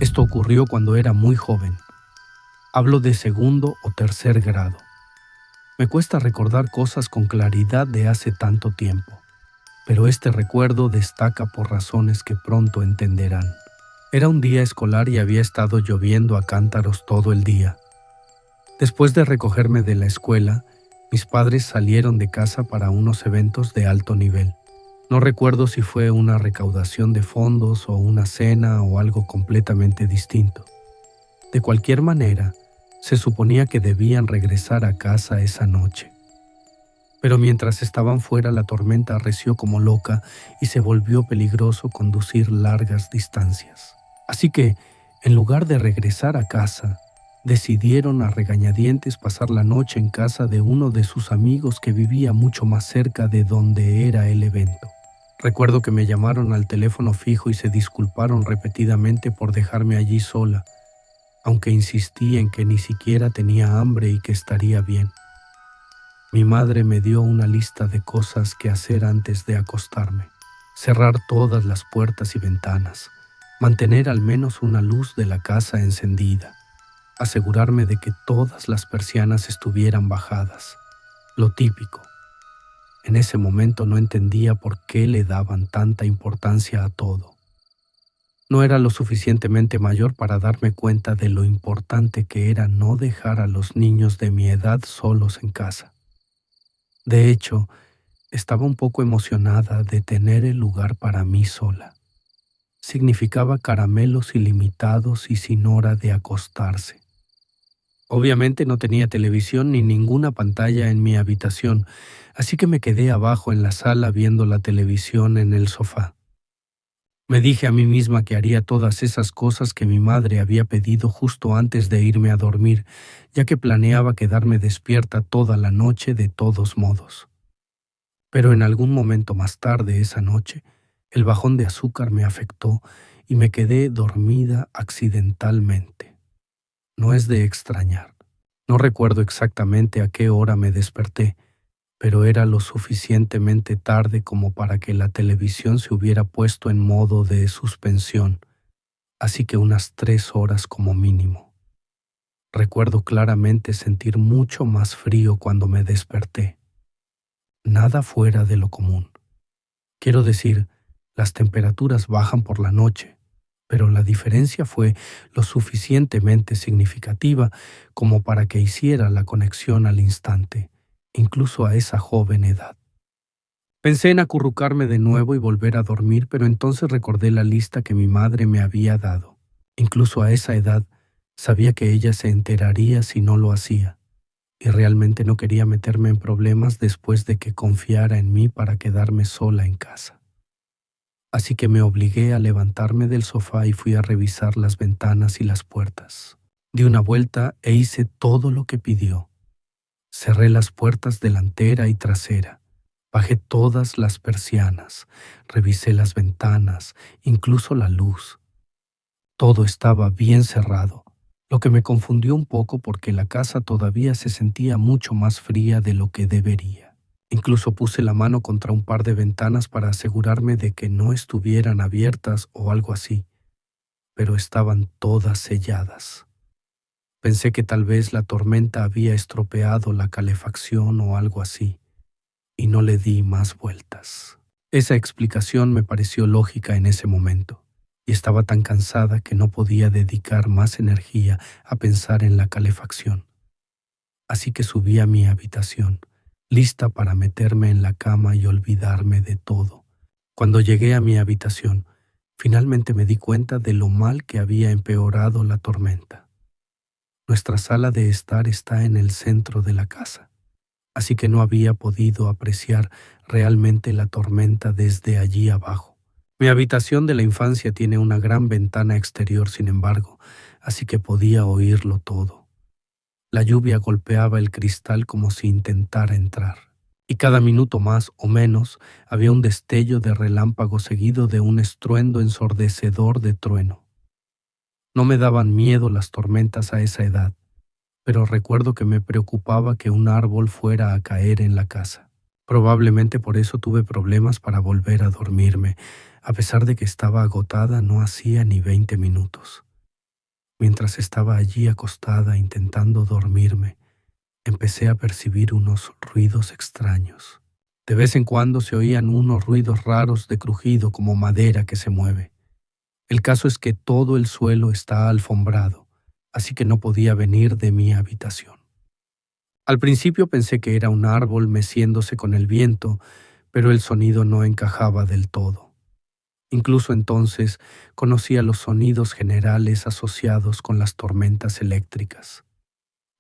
Esto ocurrió cuando era muy joven. Hablo de segundo o tercer grado. Me cuesta recordar cosas con claridad de hace tanto tiempo, pero este recuerdo destaca por razones que pronto entenderán. Era un día escolar y había estado lloviendo a cántaros todo el día. Después de recogerme de la escuela, mis padres salieron de casa para unos eventos de alto nivel. No recuerdo si fue una recaudación de fondos o una cena o algo completamente distinto. De cualquier manera, se suponía que debían regresar a casa esa noche. Pero mientras estaban fuera, la tormenta arreció como loca y se volvió peligroso conducir largas distancias. Así que, en lugar de regresar a casa, decidieron a regañadientes pasar la noche en casa de uno de sus amigos que vivía mucho más cerca de donde era el evento. Recuerdo que me llamaron al teléfono fijo y se disculparon repetidamente por dejarme allí sola, aunque insistí en que ni siquiera tenía hambre y que estaría bien. Mi madre me dio una lista de cosas que hacer antes de acostarme: cerrar todas las puertas y ventanas, mantener al menos una luz de la casa encendida, asegurarme de que todas las persianas estuvieran bajadas. Lo típico. En ese momento no entendía por qué le daban tanta importancia a todo. No era lo suficientemente mayor para darme cuenta de lo importante que era no dejar a los niños de mi edad solos en casa. De hecho, estaba un poco emocionada de tener el lugar para mí sola. Significaba caramelos ilimitados y sin hora de acostarse. Obviamente no tenía televisión ni ninguna pantalla en mi habitación, así que me quedé abajo en la sala viendo la televisión en el sofá. Me dije a mí misma que haría todas esas cosas que mi madre había pedido justo antes de irme a dormir, ya que planeaba quedarme despierta toda la noche de todos modos. Pero en algún momento más tarde esa noche, el bajón de azúcar me afectó y me quedé dormida accidentalmente. No es de extrañar. No recuerdo exactamente a qué hora me desperté, pero era lo suficientemente tarde como para que la televisión se hubiera puesto en modo de suspensión, así que unas 3 horas como mínimo. Recuerdo claramente sentir mucho más frío cuando me desperté. Nada fuera de lo común. Quiero decir, las temperaturas bajan por la noche, pero la diferencia fue lo suficientemente significativa como para que hiciera la conexión al instante, incluso a esa joven edad. Pensé en acurrucarme de nuevo y volver a dormir, pero entonces recordé la lista que mi madre me había dado. Incluso a esa edad, sabía que ella se enteraría si no lo hacía, y realmente no quería meterme en problemas después de que confiara en mí para quedarme sola en casa. Así que me obligué a levantarme del sofá y fui a revisar las ventanas y las puertas. Di una vuelta e hice todo lo que pidió. Cerré las puertas delantera y trasera. Bajé todas las persianas, revisé las ventanas, incluso la luz. Todo estaba bien cerrado, lo que me confundió un poco porque la casa todavía se sentía mucho más fría de lo que debería. Incluso puse la mano contra un par de ventanas para asegurarme de que no estuvieran abiertas o algo así, pero estaban todas selladas. Pensé que tal vez la tormenta había estropeado la calefacción o algo así, y no le di más vueltas. Esa explicación me pareció lógica en ese momento, y estaba tan cansada que no podía dedicar más energía a pensar en la calefacción. Así que subí a mi habitación, lista para meterme en la cama y olvidarme de todo. Cuando llegué a mi habitación, finalmente me di cuenta de lo mal que había empeorado la tormenta. Nuestra sala de estar está en el centro de la casa, así que no había podido apreciar realmente la tormenta desde allí abajo. Mi habitación de la infancia tiene una gran ventana exterior, sin embargo, así que podía oírlo todo. La lluvia golpeaba el cristal como si intentara entrar, y cada minuto más o menos había un destello de relámpago seguido de un estruendo ensordecedor de trueno. No me daban miedo las tormentas a esa edad, pero recuerdo que me preocupaba que un árbol fuera a caer en la casa. Probablemente por eso tuve problemas para volver a dormirme. A pesar de que estaba agotada, no hacía ni 20 minutos. Mientras estaba allí acostada intentando dormirme, empecé a percibir unos ruidos extraños. De vez en cuando se oían unos ruidos raros de crujido como madera que se mueve. El caso es que todo el suelo está alfombrado, así que no podía venir de mi habitación. Al principio pensé que era un árbol meciéndose con el viento, pero el sonido no encajaba del todo. Incluso entonces conocía los sonidos generales asociados con las tormentas eléctricas.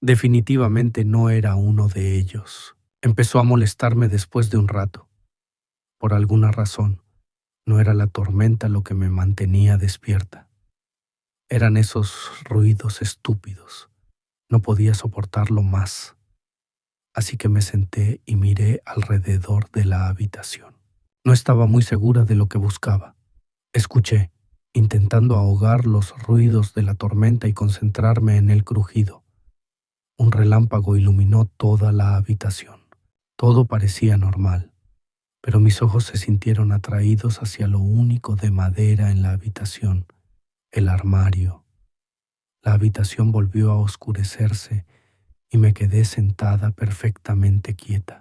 Definitivamente no era uno de ellos. Empezó a molestarme después de un rato. Por alguna razón, no era la tormenta lo que me mantenía despierta. Eran esos ruidos estúpidos. No podía soportarlo más. Así que me senté y miré alrededor de la habitación. No estaba muy segura de lo que buscaba. Escuché, intentando ahogar los ruidos de la tormenta y concentrarme en el crujido. Un relámpago iluminó toda la habitación. Todo parecía normal, pero mis ojos se sintieron atraídos hacia lo único de madera en la habitación, el armario. La habitación volvió a oscurecerse y me quedé sentada perfectamente quieta.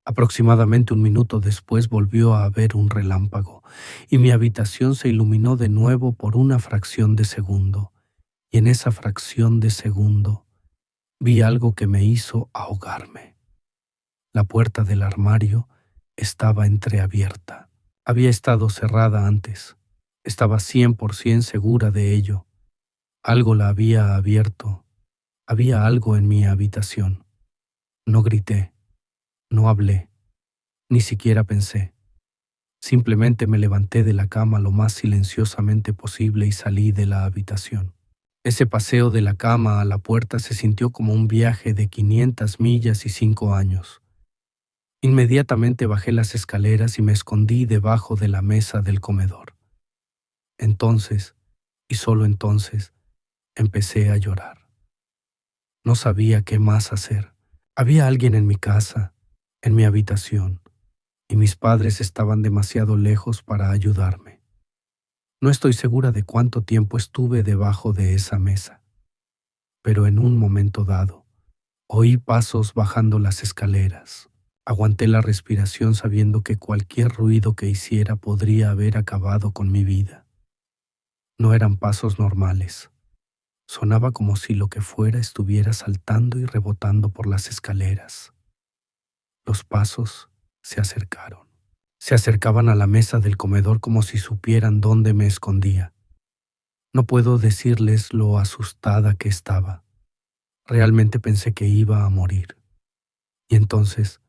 Aproximadamente un minuto después volvió a haber un relámpago y mi habitación se iluminó de nuevo por una fracción de segundo, y en esa fracción de segundo vi algo que me hizo ahogarme. La puerta del armario estaba entreabierta. Había estado cerrada antes. Estaba 100% segura de ello. Algo la había abierto. Había algo en mi habitación. No grité, no hablé, ni siquiera pensé. Simplemente me levanté de la cama lo más silenciosamente posible y salí de la habitación. Ese paseo de la cama a la puerta se sintió como un viaje de 500 millas y 5 años. Inmediatamente bajé las escaleras y me escondí debajo de la mesa del comedor. Entonces, y solo entonces, empecé a llorar. No sabía qué más hacer. Había alguien en mi casa, en mi habitación, y mis padres estaban demasiado lejos para ayudarme. No estoy segura de cuánto tiempo estuve debajo de esa mesa, pero en un momento dado, oí pasos bajando las escaleras. Aguanté la respiración sabiendo que cualquier ruido que hiciera podría haber acabado con mi vida. No eran pasos normales. Sonaba como si lo que fuera estuviera saltando y rebotando por las escaleras. Los pasos se acercaron. Se acercaban a la mesa del comedor como si supieran dónde me escondía. No puedo decirles lo asustada que estaba. Realmente pensé que iba a morir. Y entonces,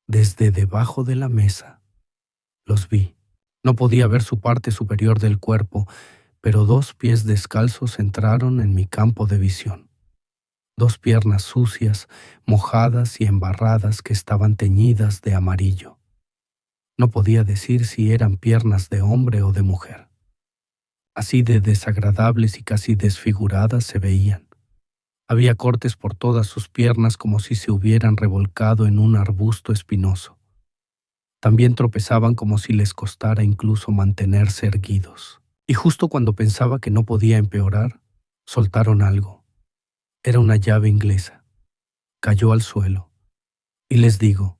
desde debajo de la mesa, los vi. No podía ver su parte superior del cuerpo, pero 2 pies descalzos entraron en mi campo de visión. 2 piernas sucias, mojadas y embarradas que estaban teñidas de amarillo. No podía decir si eran piernas de hombre o de mujer. Así de desagradables y casi desfiguradas se veían. Había cortes por todas sus piernas como si se hubieran revolcado en un arbusto espinoso. También tropezaban como si les costara incluso mantenerse erguidos. Y justo cuando pensaba que no podía empeorar, soltaron algo. Era una llave inglesa. Cayó al suelo. Y les digo,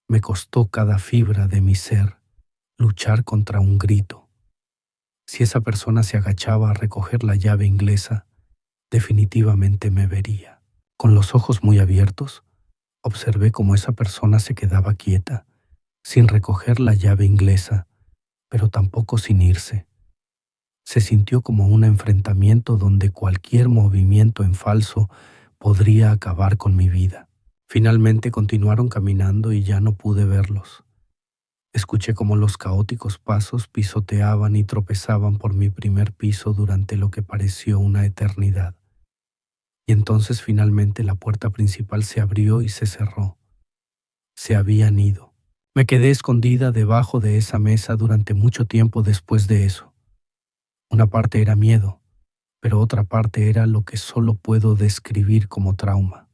me costó cada fibra de mi ser luchar contra un grito. Si esa persona se agachaba a recoger la llave inglesa, definitivamente me vería. Con los ojos muy abiertos, observé cómo esa persona se quedaba quieta, sin recoger la llave inglesa, pero tampoco sin irse. Se sintió como un enfrentamiento donde cualquier movimiento en falso podría acabar con mi vida. Finalmente continuaron caminando y ya no pude verlos. Escuché cómo los caóticos pasos pisoteaban y tropezaban por mi primer piso durante lo que pareció una eternidad. Y entonces finalmente la puerta principal se abrió y se cerró. Se habían ido. Me quedé escondida debajo de esa mesa durante mucho tiempo después de eso. Una parte era miedo, pero otra parte era lo que solo puedo describir como trauma.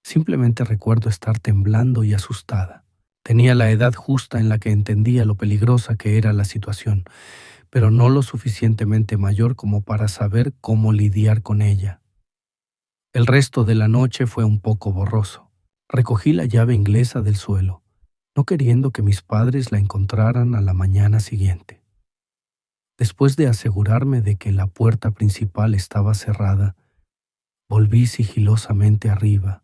Simplemente recuerdo estar temblando y asustada. Tenía la edad justa en la que entendía lo peligrosa que era la situación, pero no lo suficientemente mayor como para saber cómo lidiar con ella. El resto de la noche fue un poco borroso. Recogí la llave inglesa del suelo, no queriendo que mis padres la encontraran a la mañana siguiente. Después de asegurarme de que la puerta principal estaba cerrada, volví sigilosamente arriba.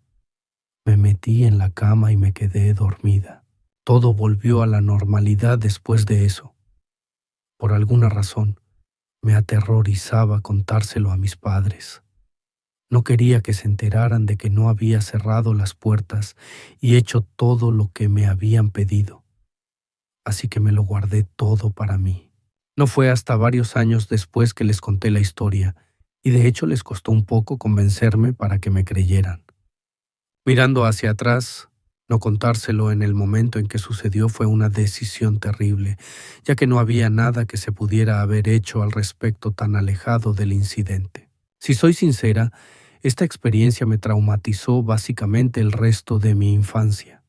Me metí en la cama y me quedé dormida. Todo volvió a la normalidad después de eso. Por alguna razón, me aterrorizaba contárselo a mis padres. No quería que se enteraran de que no había cerrado las puertas y hecho todo lo que me habían pedido, así que me lo guardé todo para mí. No fue hasta varios años después que les conté la historia, y de hecho les costó un poco convencerme para que me creyeran. Mirando hacia atrás, no contárselo en el momento en que sucedió fue una decisión terrible, ya que no había nada que se pudiera haber hecho al respecto tan alejado del incidente. Si soy sincera, esta experiencia me traumatizó básicamente el resto de mi infancia.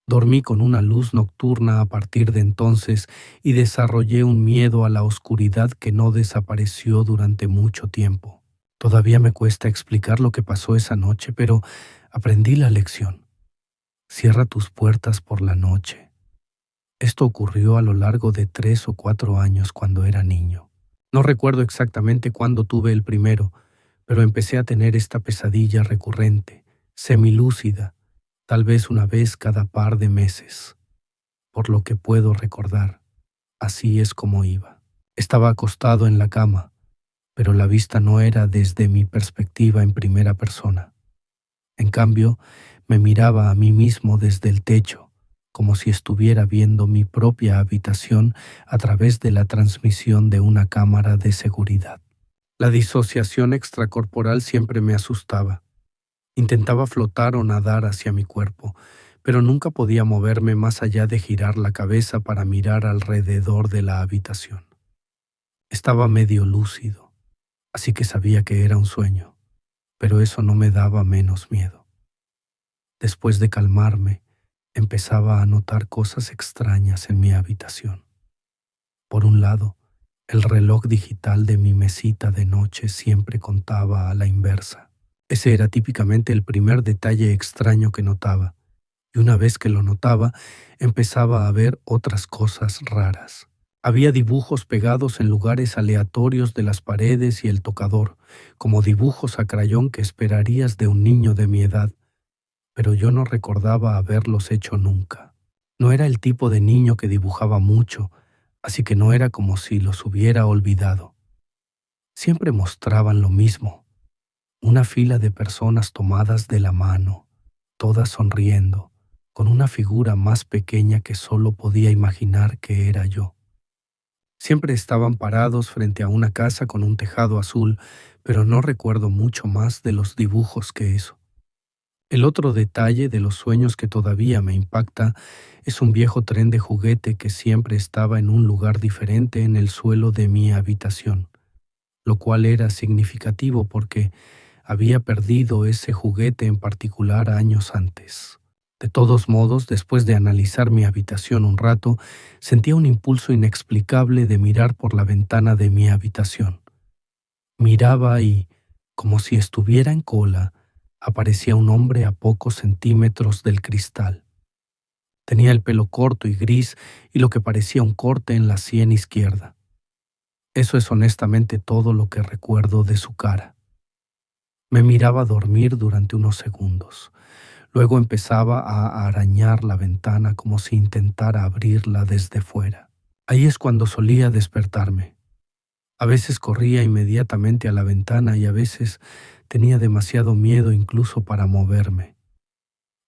Dormí con una luz nocturna a partir de entonces y desarrollé un miedo a la oscuridad que no desapareció durante mucho tiempo. Todavía me cuesta explicar lo que pasó esa noche, pero aprendí la lección. Cierra tus puertas por la noche. Esto ocurrió a lo largo de 3 o 4 años cuando era niño. No recuerdo exactamente cuándo tuve el primero, pero empecé a tener esta pesadilla recurrente, semilúcida, tal vez una vez cada par de meses. Por lo que puedo recordar, así es como iba. Estaba acostado en la cama, pero la vista no era desde mi perspectiva en primera persona. En cambio, me miraba a mí mismo desde el techo, como si estuviera viendo mi propia habitación a través de la transmisión de una cámara de seguridad. La disociación extracorporal siempre me asustaba. Intentaba flotar o nadar hacia mi cuerpo, pero nunca podía moverme más allá de girar la cabeza para mirar alrededor de la habitación. Estaba medio lúcido, así que sabía que era un sueño, pero eso no me daba menos miedo. Después de calmarme, empezaba a notar cosas extrañas en mi habitación. Por un lado, el reloj digital de mi mesita de noche siempre contaba a la inversa. Ese era típicamente el primer detalle extraño que notaba, y una vez que lo notaba, empezaba a ver otras cosas raras. Había dibujos pegados en lugares aleatorios de las paredes y el tocador, como dibujos a crayón que esperarías de un niño de mi edad, pero yo no recordaba haberlos hecho nunca. No era el tipo de niño que dibujaba mucho, así que no era como si los hubiera olvidado. Siempre mostraban lo mismo, una fila de personas tomadas de la mano, todas sonriendo, con una figura más pequeña que solo podía imaginar que era yo. Siempre estaban parados frente a una casa con un tejado azul, pero no recuerdo mucho más de los dibujos que eso. El otro detalle de los sueños que todavía me impacta es un viejo tren de juguete que siempre estaba en un lugar diferente en el suelo de mi habitación, lo cual era significativo porque había perdido ese juguete en particular años antes. De todos modos, después de analizar mi habitación un rato, sentía un impulso inexplicable de mirar por la ventana de mi habitación. Miraba y, como si estuviera en cola, aparecía un hombre a pocos centímetros del cristal. Tenía el pelo corto y gris y lo que parecía un corte en la sien izquierda. Eso es honestamente todo lo que recuerdo de su cara. Me miraba dormir durante unos segundos. Luego empezaba a arañar la ventana como si intentara abrirla desde fuera. Ahí es cuando solía despertarme. A veces corría inmediatamente a la ventana y a veces tenía demasiado miedo incluso para moverme,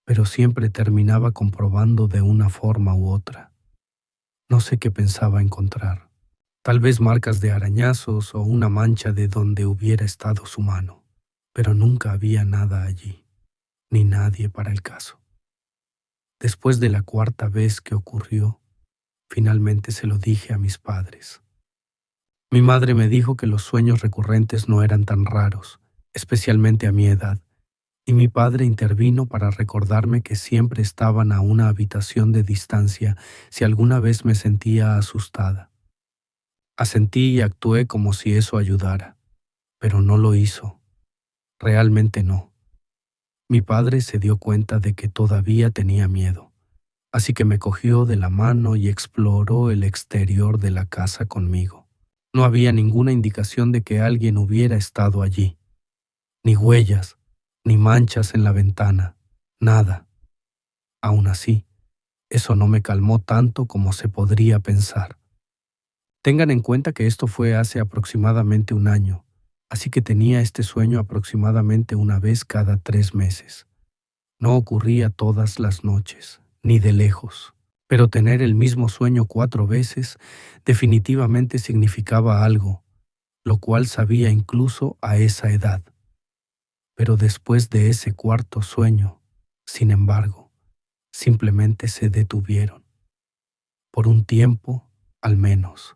pero siempre terminaba comprobando de una forma u otra. No sé qué pensaba encontrar. Tal vez marcas de arañazos o una mancha de donde hubiera estado su mano, pero nunca había nada allí, ni nadie para el caso. Después de la cuarta vez que ocurrió, finalmente se lo dije a mis padres. Mi madre me dijo que los sueños recurrentes no eran tan raros, especialmente a mi edad, y mi padre intervino para recordarme que siempre estaban a una habitación de distancia si alguna vez me sentía asustada. Asentí y actué como si eso ayudara, pero no lo hizo. Realmente no. Mi padre se dio cuenta de que todavía tenía miedo, así que me cogió de la mano y exploró el exterior de la casa conmigo. No había ninguna indicación de que alguien hubiera estado allí, ni huellas, ni manchas en la ventana, nada. Aún así, eso no me calmó tanto como se podría pensar. Tengan en cuenta que esto fue hace aproximadamente un año, así que tenía este sueño aproximadamente una vez cada 3 meses. No ocurría todas las noches, ni de lejos, pero tener el mismo sueño 4 veces definitivamente significaba algo, lo cual sabía incluso a esa edad. Pero después de ese cuarto sueño, sin embargo, simplemente se detuvieron. Por un tiempo, al menos.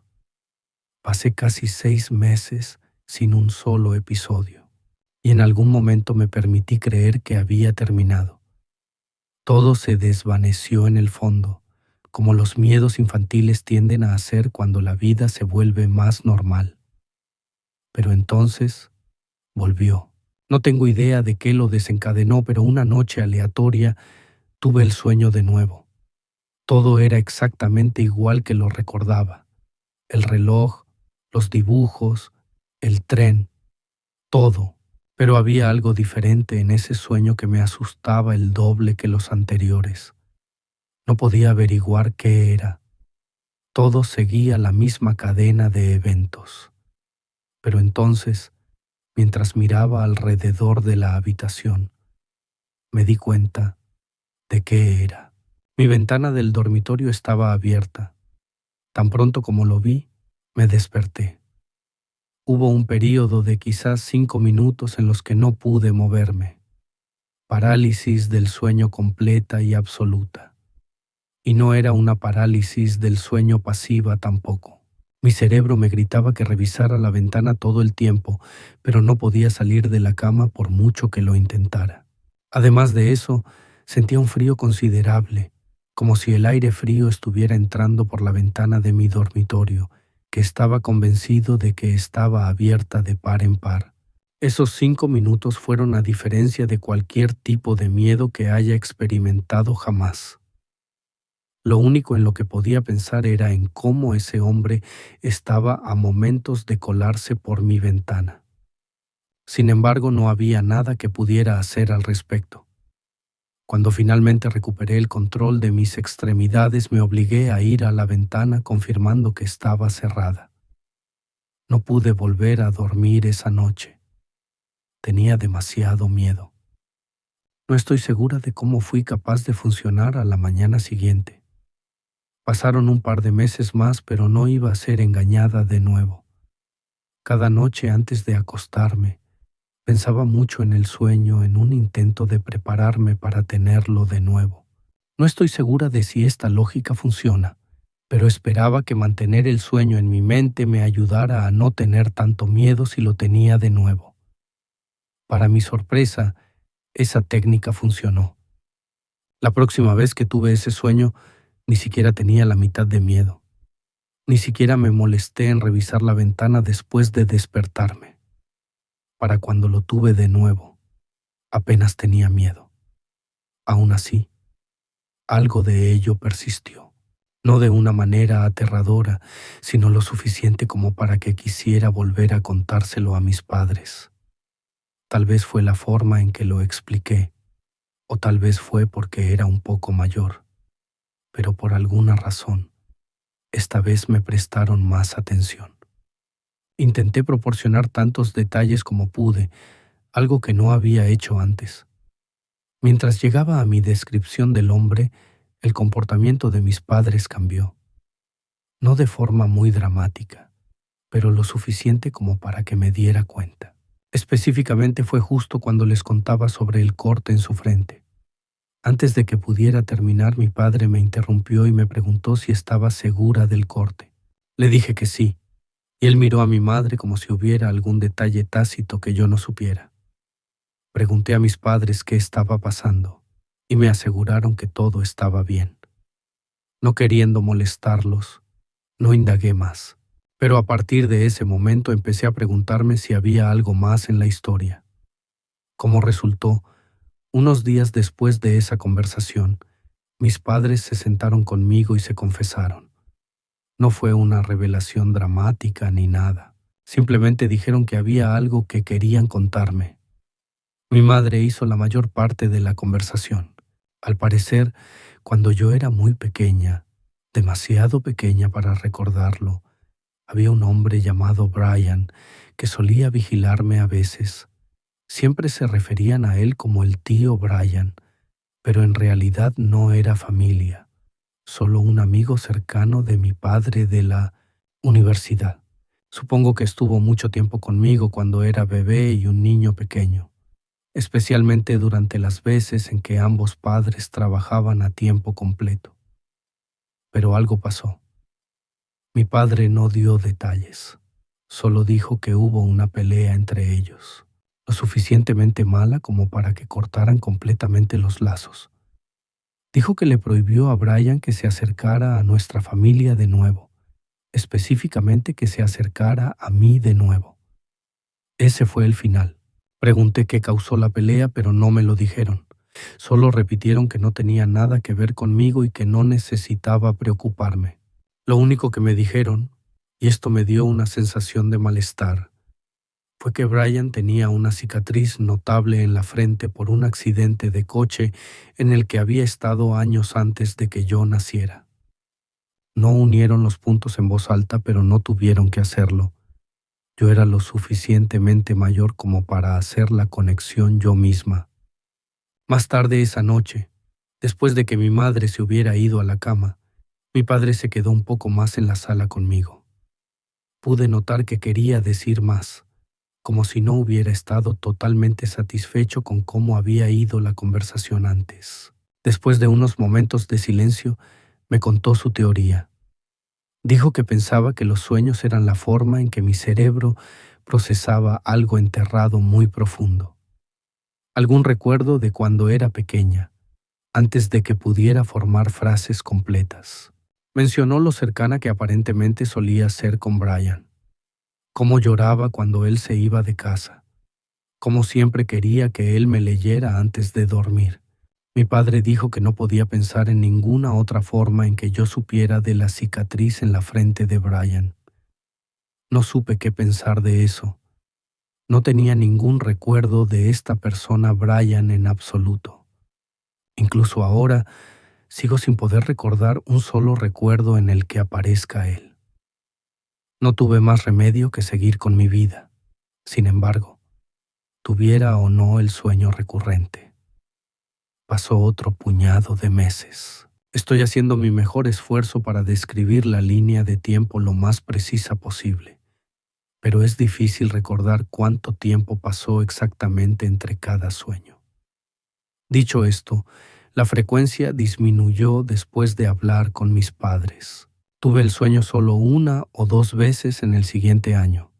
Pasé casi 6 meses sin un solo episodio, y en algún momento me permití creer que había terminado. Todo se desvaneció en el fondo, como los miedos infantiles tienden a hacer cuando la vida se vuelve más normal. Pero entonces volvió. No tengo idea de qué lo desencadenó, pero una noche aleatoria tuve el sueño de nuevo. Todo era exactamente igual que lo recordaba. El reloj, los dibujos, el tren, todo. Pero había algo diferente en ese sueño que me asustaba el doble que los anteriores. No podía averiguar qué era. Todo seguía la misma cadena de eventos. Pero entonces, mientras miraba alrededor de la habitación, me di cuenta de qué era. Mi ventana del dormitorio estaba abierta. Tan pronto como lo vi, me desperté. Hubo un período de quizás 5 minutos en los que no pude moverme. Parálisis del sueño completa y absoluta. Y no era una parálisis del sueño pasiva tampoco. Mi cerebro me gritaba que revisara la ventana todo el tiempo, pero no podía salir de la cama por mucho que lo intentara. Además de eso, sentía un frío considerable, como si el aire frío estuviera entrando por la ventana de mi dormitorio, que estaba convencido de que estaba abierta de par en par. Esos 5 minutos fueron a diferencia de cualquier tipo de miedo que haya experimentado jamás. Lo único en lo que podía pensar era en cómo ese hombre estaba a momentos de colarse por mi ventana. Sin embargo, no había nada que pudiera hacer al respecto. Cuando finalmente recuperé el control de mis extremidades, me obligué a ir a la ventana confirmando que estaba cerrada. No pude volver a dormir esa noche. Tenía demasiado miedo. No estoy segura de cómo fui capaz de funcionar a la mañana siguiente. Pasaron un par de meses más, pero no iba a ser engañada de nuevo. Cada noche antes de acostarme, pensaba mucho en el sueño en un intento de prepararme para tenerlo de nuevo. No estoy segura de si esta lógica funciona, pero esperaba que mantener el sueño en mi mente me ayudara a no tener tanto miedo si lo tenía de nuevo. Para mi sorpresa, esa técnica funcionó. La próxima vez que tuve ese sueño, ni siquiera tenía la mitad de miedo. Ni siquiera me molesté en revisar la ventana después de despertarme. Para cuando lo tuve de nuevo, apenas tenía miedo. Aún así, algo de ello persistió. No de una manera aterradora, sino lo suficiente como para que quisiera volver a contárselo a mis padres. Tal vez fue la forma en que lo expliqué, o tal vez fue porque era un poco mayor, pero por alguna razón, esta vez me prestaron más atención. Intenté proporcionar tantos detalles como pude, algo que no había hecho antes. Mientras llegaba a mi descripción del hombre, el comportamiento de mis padres cambió. No de forma muy dramática, pero lo suficiente como para que me diera cuenta. Específicamente fue justo cuando les contaba sobre el corte en su frente. Antes de que pudiera terminar, mi padre me interrumpió y me preguntó si estaba segura del corte. Le dije que sí, y él miró a mi madre como si hubiera algún detalle tácito que yo no supiera. Pregunté a mis padres qué estaba pasando, y me aseguraron que todo estaba bien. No queriendo molestarlos, no indagué más, Pero a partir de ese momento empecé a preguntarme si había algo más en la historia. Como resultó, unos días después de esa conversación, mis padres se sentaron conmigo y se confesaron. No fue una revelación dramática ni nada. Simplemente dijeron que había algo que querían contarme. Mi madre hizo la mayor parte de la conversación. Al parecer, cuando yo era muy pequeña, demasiado pequeña para recordarlo, había un hombre llamado Brian que solía vigilarme a veces. Siempre se referían a él como el tío Brian, pero en realidad no era familia, solo un amigo cercano de mi padre de la universidad. Supongo que estuvo mucho tiempo conmigo cuando era bebé y un niño pequeño, especialmente durante las veces en que ambos padres trabajaban a tiempo completo. Pero algo pasó. Mi padre no dio detalles, solo dijo que hubo una pelea entre ellos, lo suficientemente mala como para que cortaran completamente los lazos. Dijo que le prohibió a Brian que se acercara a nuestra familia de nuevo, específicamente que se acercara a mí de nuevo. Ese fue el final. Pregunté qué causó la pelea, pero no me lo dijeron. Solo repitieron que no tenía nada que ver conmigo y que no necesitaba preocuparme. Lo único que me dijeron, y esto me dio una sensación de malestar, fue que Brian tenía una cicatriz notable en la frente por un accidente de coche en el que había estado años antes de que yo naciera. No unieron los puntos en voz alta, pero no tuvieron que hacerlo. Yo era lo suficientemente mayor como para hacer la conexión yo misma. Más tarde esa noche, después de que mi madre se hubiera ido a la cama, mi padre se quedó un poco más en la sala conmigo. Pude notar que quería decir más, como si no hubiera estado totalmente satisfecho con cómo había ido la conversación antes. Después de unos momentos de silencio, me contó su teoría. Dijo que pensaba que los sueños eran la forma en que mi cerebro procesaba algo enterrado muy profundo. Algún recuerdo de cuando era pequeña, antes de que pudiera formar frases completas. Mencionó lo cercana que aparentemente solía ser con Brian, cómo lloraba cuando él se iba de casa, cómo siempre quería que él me leyera antes de dormir. Mi padre dijo que no podía pensar en ninguna otra forma en que yo supiera de la cicatriz en la frente de Brian. No supe qué pensar de eso. No tenía ningún recuerdo de esta persona Brian en absoluto. Incluso ahora, sigo sin poder recordar un solo recuerdo en el que aparezca él. No tuve más remedio que seguir con mi vida. Sin embargo, tuviera o no el sueño recurrente. Pasó otro puñado de meses. Estoy haciendo mi mejor esfuerzo para describir la línea de tiempo lo más precisa posible, pero es difícil recordar cuánto tiempo pasó exactamente entre cada sueño. Dicho esto, la frecuencia disminuyó después de hablar con mis padres. Tuve el sueño solo 1 o 2 veces en el siguiente año,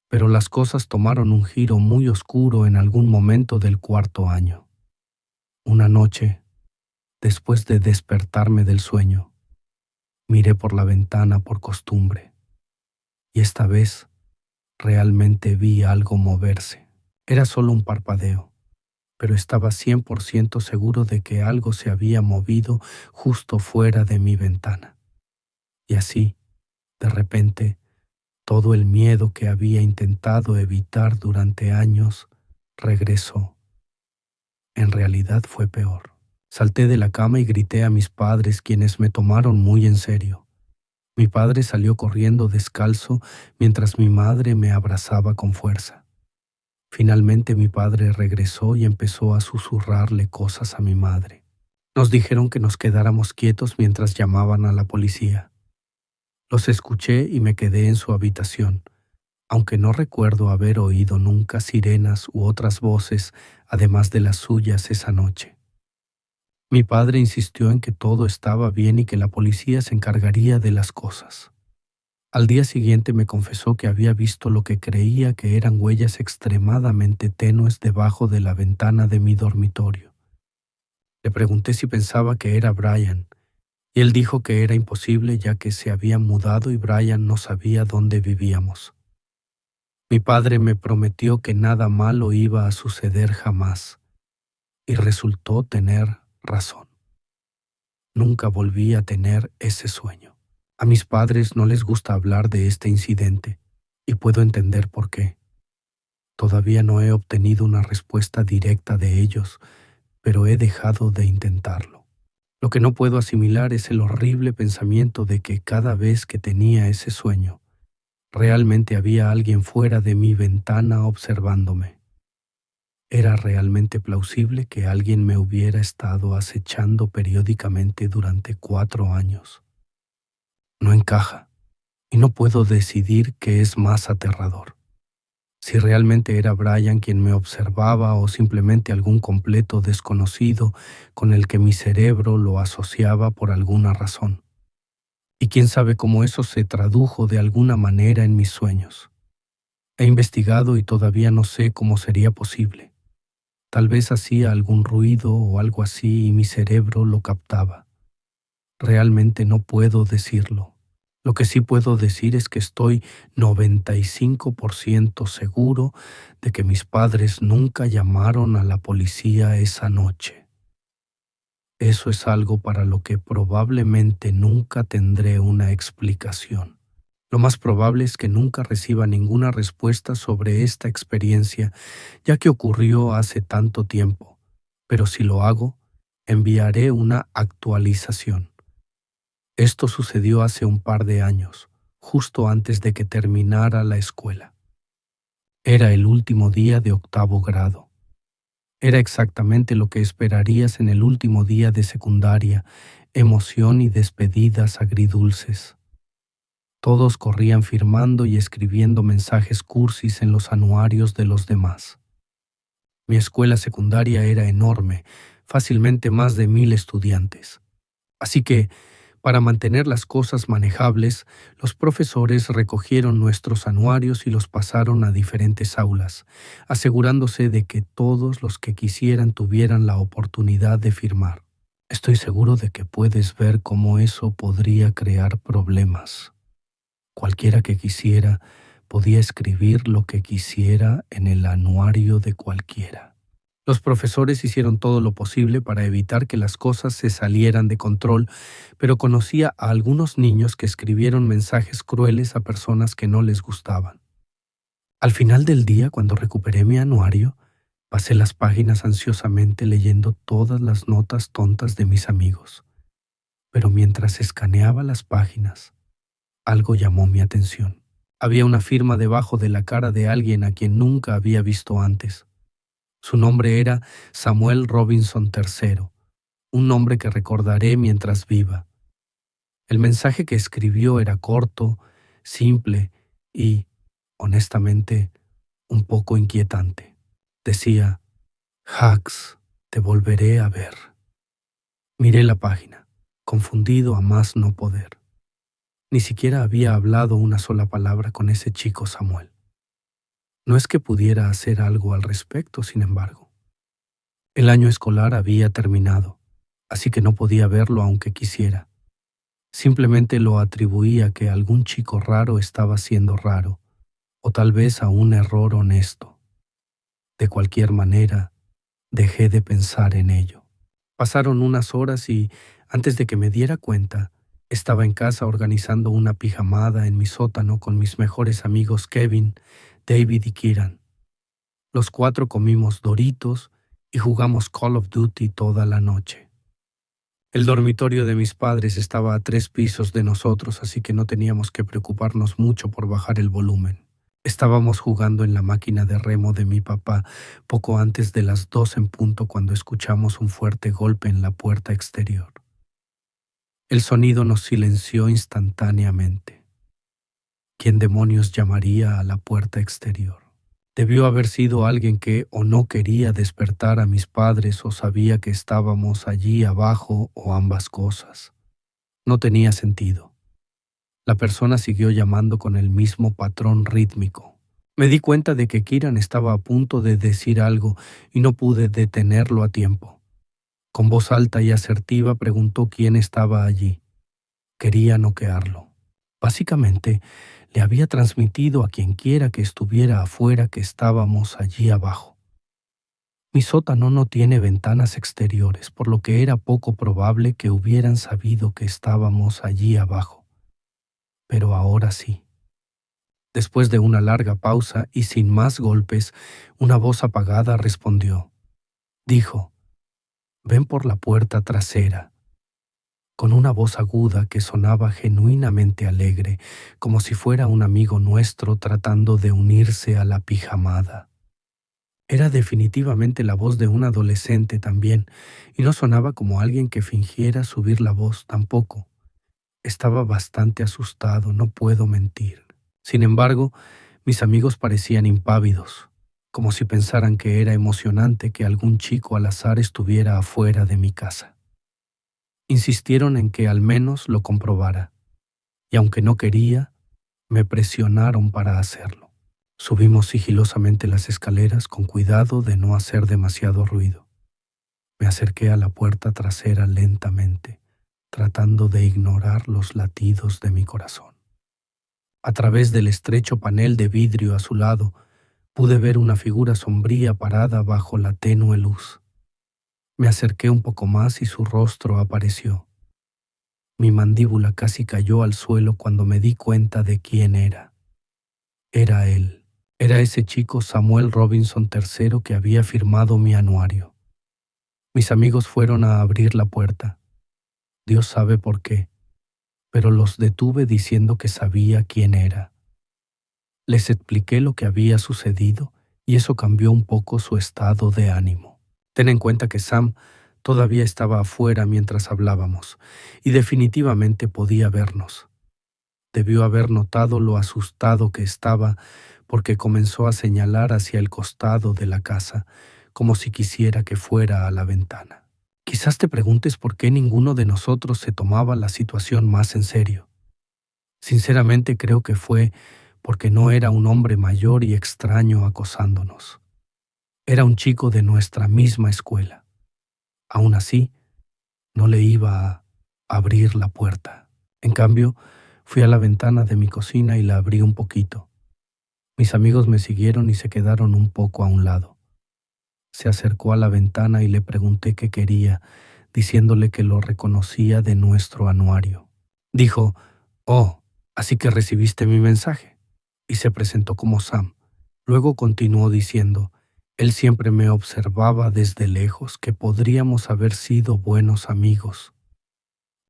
pero las cosas tomaron un giro muy oscuro en algún momento del 4.º año. Una noche, después de despertarme del sueño, miré por la ventana por costumbre, y esta vez realmente vi algo moverse. Era solo un parpadeo, pero estaba 100% seguro de que algo se había movido justo fuera de mi ventana. Y así, de repente, todo el miedo que había intentado evitar durante años regresó. En realidad fue peor. Salté de la cama y grité a mis padres, quienes me tomaron muy en serio. Mi padre salió corriendo descalzo mientras mi madre me abrazaba con fuerza. Finalmente mi padre regresó y empezó a susurrarle cosas a mi madre. Nos dijeron que nos quedáramos quietos mientras llamaban a la policía. Los escuché y me quedé en su habitación, aunque no recuerdo haber oído nunca sirenas u otras voces además de las suyas esa noche. Mi padre insistió en que todo estaba bien y que la policía se encargaría de las cosas. Al día siguiente me confesó que había visto lo que creía que eran huellas extremadamente tenues debajo de la ventana de mi dormitorio. Le pregunté si pensaba que era Brian, y él dijo que era imposible ya que se había mudado y Brian no sabía dónde vivíamos. Mi padre me prometió que nada malo iba a suceder jamás, y resultó tener razón. Nunca volví a tener ese sueño. A mis padres no les gusta hablar de este incidente, y puedo entender por qué. Todavía no he obtenido una respuesta directa de ellos, pero he dejado de intentarlo. Lo que no puedo asimilar es el horrible pensamiento de que cada vez que tenía ese sueño, realmente había alguien fuera de mi ventana observándome. Era realmente plausible que alguien me hubiera estado acechando periódicamente durante 4 años. No encaja, y no puedo decidir qué es más aterrador. Si realmente era Brian quien me observaba o simplemente algún completo desconocido con el que mi cerebro lo asociaba por alguna razón. Y quién sabe cómo eso se tradujo de alguna manera en mis sueños. He investigado y todavía no sé cómo sería posible. Tal vez hacía algún ruido o algo así y mi cerebro lo captaba. Realmente no puedo decirlo. Lo que sí puedo decir es que estoy 95% seguro de que mis padres nunca llamaron a la policía esa noche. Eso es algo para lo que probablemente nunca tendré una explicación. Lo más probable es que nunca reciba ninguna respuesta sobre esta experiencia, ya que ocurrió hace tanto tiempo. Pero si lo hago, enviaré una actualización. Esto sucedió hace un par de años, justo antes de que terminara la escuela. Era el último día de 8º grado. Era exactamente lo que esperarías en el último día de secundaria, emoción y despedidas agridulces. Todos corrían firmando y escribiendo mensajes cursis en los anuarios de los demás. Mi escuela secundaria era enorme, fácilmente más de 1000 estudiantes. Así que, para mantener las cosas manejables, los profesores recogieron nuestros anuarios y los pasaron a diferentes aulas, asegurándose de que todos los que quisieran tuvieran la oportunidad de firmar. Estoy seguro de que puedes ver cómo eso podría crear problemas. Cualquiera que quisiera podía escribir lo que quisiera en el anuario de cualquiera. Los profesores hicieron todo lo posible para evitar que las cosas se salieran de control, pero conocía a algunos niños que escribieron mensajes crueles a personas que no les gustaban. Al final del día, cuando recuperé mi anuario, pasé las páginas ansiosamente leyendo todas las notas tontas de mis amigos. Pero mientras escaneaba las páginas, algo llamó mi atención. Había una firma debajo de la cara de alguien a quien nunca había visto antes. Su nombre era Samuel Robinson III, un nombre que recordaré mientras viva. El mensaje que escribió era corto, simple y, honestamente, un poco inquietante. Decía: Jax, te volveré a ver. Miré la página, confundido a más no poder. Ni siquiera había hablado una sola palabra con ese chico Samuel. No es que pudiera hacer algo al respecto, sin embargo. El año escolar había terminado, así que no podía verlo aunque quisiera. Simplemente lo atribuí a que algún chico raro estaba siendo raro, o tal vez a un error honesto. De cualquier manera, dejé de pensar en ello. Pasaron unas horas y, antes de que me diera cuenta, estaba en casa organizando una pijamada en mi sótano con mis mejores amigos Kevin, David y Kieran. Los 4 comimos Doritos y jugamos Call of Duty toda la noche. El dormitorio de mis padres estaba a 3 pisos de nosotros, así que no teníamos que preocuparnos mucho por bajar el volumen. Estábamos jugando en la máquina de remo de mi papá poco antes de las 2 en punto cuando escuchamos un fuerte golpe en la puerta exterior. El sonido nos silenció instantáneamente. ¿Quién demonios llamaría a la puerta exterior? Debió haber sido alguien que o no quería despertar a mis padres o sabía que estábamos allí abajo o ambas cosas. No tenía sentido. La persona siguió llamando con el mismo patrón rítmico. Me di cuenta de que Kieran estaba a punto de decir algo y no pude detenerlo a tiempo. Con voz alta y asertiva preguntó quién estaba allí. Quería noquearlo. Básicamente, le había transmitido a quienquiera que estuviera afuera que estábamos allí abajo. Mi sótano no tiene ventanas exteriores, por lo que era poco probable que hubieran sabido que estábamos allí abajo. Pero ahora sí. Después de una larga pausa y sin más golpes, una voz apagada respondió. Dijo, «Ven por la puerta trasera», con una voz aguda que sonaba genuinamente alegre, como si fuera un amigo nuestro tratando de unirse a la pijamada. Era definitivamente la voz de un adolescente también, y no sonaba como alguien que fingiera subir la voz tampoco. Estaba bastante asustado, no puedo mentir. Sin embargo, mis amigos parecían impávidos, como si pensaran que era emocionante que algún chico al azar estuviera afuera de mi casa. Insistieron en que al menos lo comprobara, y aunque no quería, me presionaron para hacerlo. Subimos sigilosamente las escaleras con cuidado de no hacer demasiado ruido. Me acerqué a la puerta trasera lentamente, tratando de ignorar los latidos de mi corazón. A través del estrecho panel de vidrio a su lado, pude ver una figura sombría parada bajo la tenue luz. Me acerqué un poco más y su rostro apareció. Mi mandíbula casi cayó al suelo cuando me di cuenta de quién era. Era él. Era ese chico Samuel Robinson III que había firmado mi anuario. Mis amigos fueron a abrir la puerta. Dios sabe por qué, pero los detuve diciendo que sabía quién era. Les expliqué lo que había sucedido y eso cambió un poco su estado de ánimo. Ten en cuenta que Sam todavía estaba afuera mientras hablábamos y definitivamente podía vernos. Debió haber notado lo asustado que estaba porque comenzó a señalar hacia el costado de la casa, como si quisiera que fuera a la ventana. Quizás te preguntes por qué ninguno de nosotros se tomaba la situación más en serio. Sinceramente creo que fue porque no era un hombre mayor y extraño acosándonos. Era un chico de nuestra misma escuela. Aún así, no le iba a abrir la puerta. En cambio, fui a la ventana de mi cocina y la abrí un poquito. Mis amigos me siguieron y se quedaron un poco a un lado. Se acercó a la ventana y le pregunté qué quería, diciéndole que lo reconocía de nuestro anuario. Dijo, «Oh, así que recibiste mi mensaje», y se presentó como Sam. Luego continuó diciendo, «Él siempre me observaba desde lejos que podríamos haber sido buenos amigos».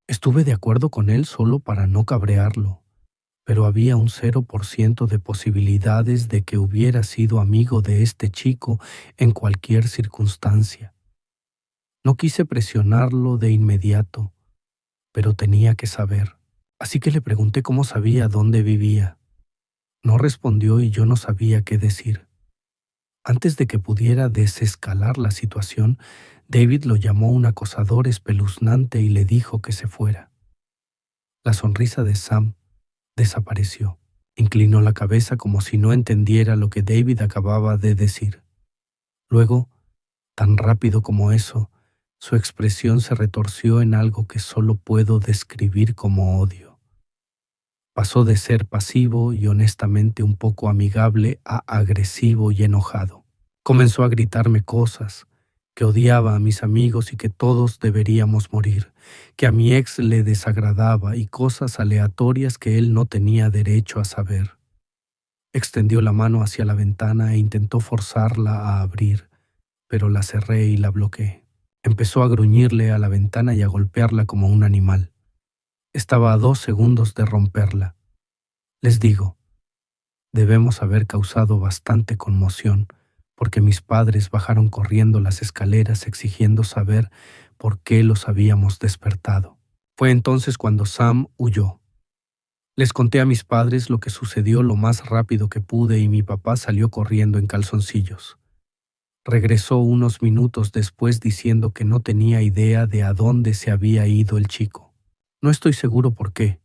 Estuve de acuerdo con él solo para no cabrearlo, pero había un 0% de posibilidades de que hubiera sido amigo de este chico en cualquier circunstancia. No quise presionarlo de inmediato, pero tenía que saber. Así que le pregunté cómo sabía dónde vivía. No respondió y yo no sabía qué decir. Antes de que pudiera desescalar la situación, David lo llamó un acosador espeluznante y le dijo que se fuera. La sonrisa de Sam desapareció. Inclinó la cabeza como si no entendiera lo que David acababa de decir. Luego, tan rápido como eso, su expresión se retorció en algo que solo puedo describir como odio. Pasó de ser pasivo y honestamente un poco amigable a agresivo y enojado. Comenzó a gritarme cosas, que odiaba a mis amigos y que todos deberíamos morir, que a mi ex le desagradaba y cosas aleatorias que él no tenía derecho a saber. Extendió la mano hacia la ventana e intentó forzarla a abrir, pero la cerré y la bloqueé. Empezó a gruñirle a la ventana y a golpearla como un animal. Estaba a 2 segundos de romperla. Les digo, debemos haber causado bastante conmoción, porque mis padres bajaron corriendo las escaleras exigiendo saber por qué los habíamos despertado. Fue entonces cuando Sam huyó. Les conté a mis padres lo que sucedió lo más rápido que pude y mi papá salió corriendo en calzoncillos. Regresó unos minutos después diciendo que no tenía idea de a dónde se había ido el chico. No estoy seguro por qué,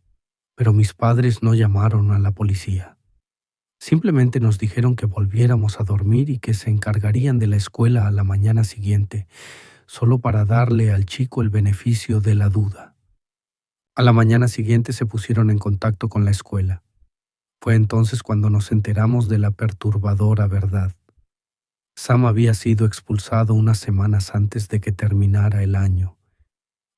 pero mis padres no llamaron a la policía. Simplemente nos dijeron que volviéramos a dormir y que se encargarían de la escuela a la mañana siguiente, solo para darle al chico el beneficio de la duda. A la mañana siguiente se pusieron en contacto con la escuela. Fue entonces cuando nos enteramos de la perturbadora verdad. Sam había sido expulsado unas semanas antes de que terminara el año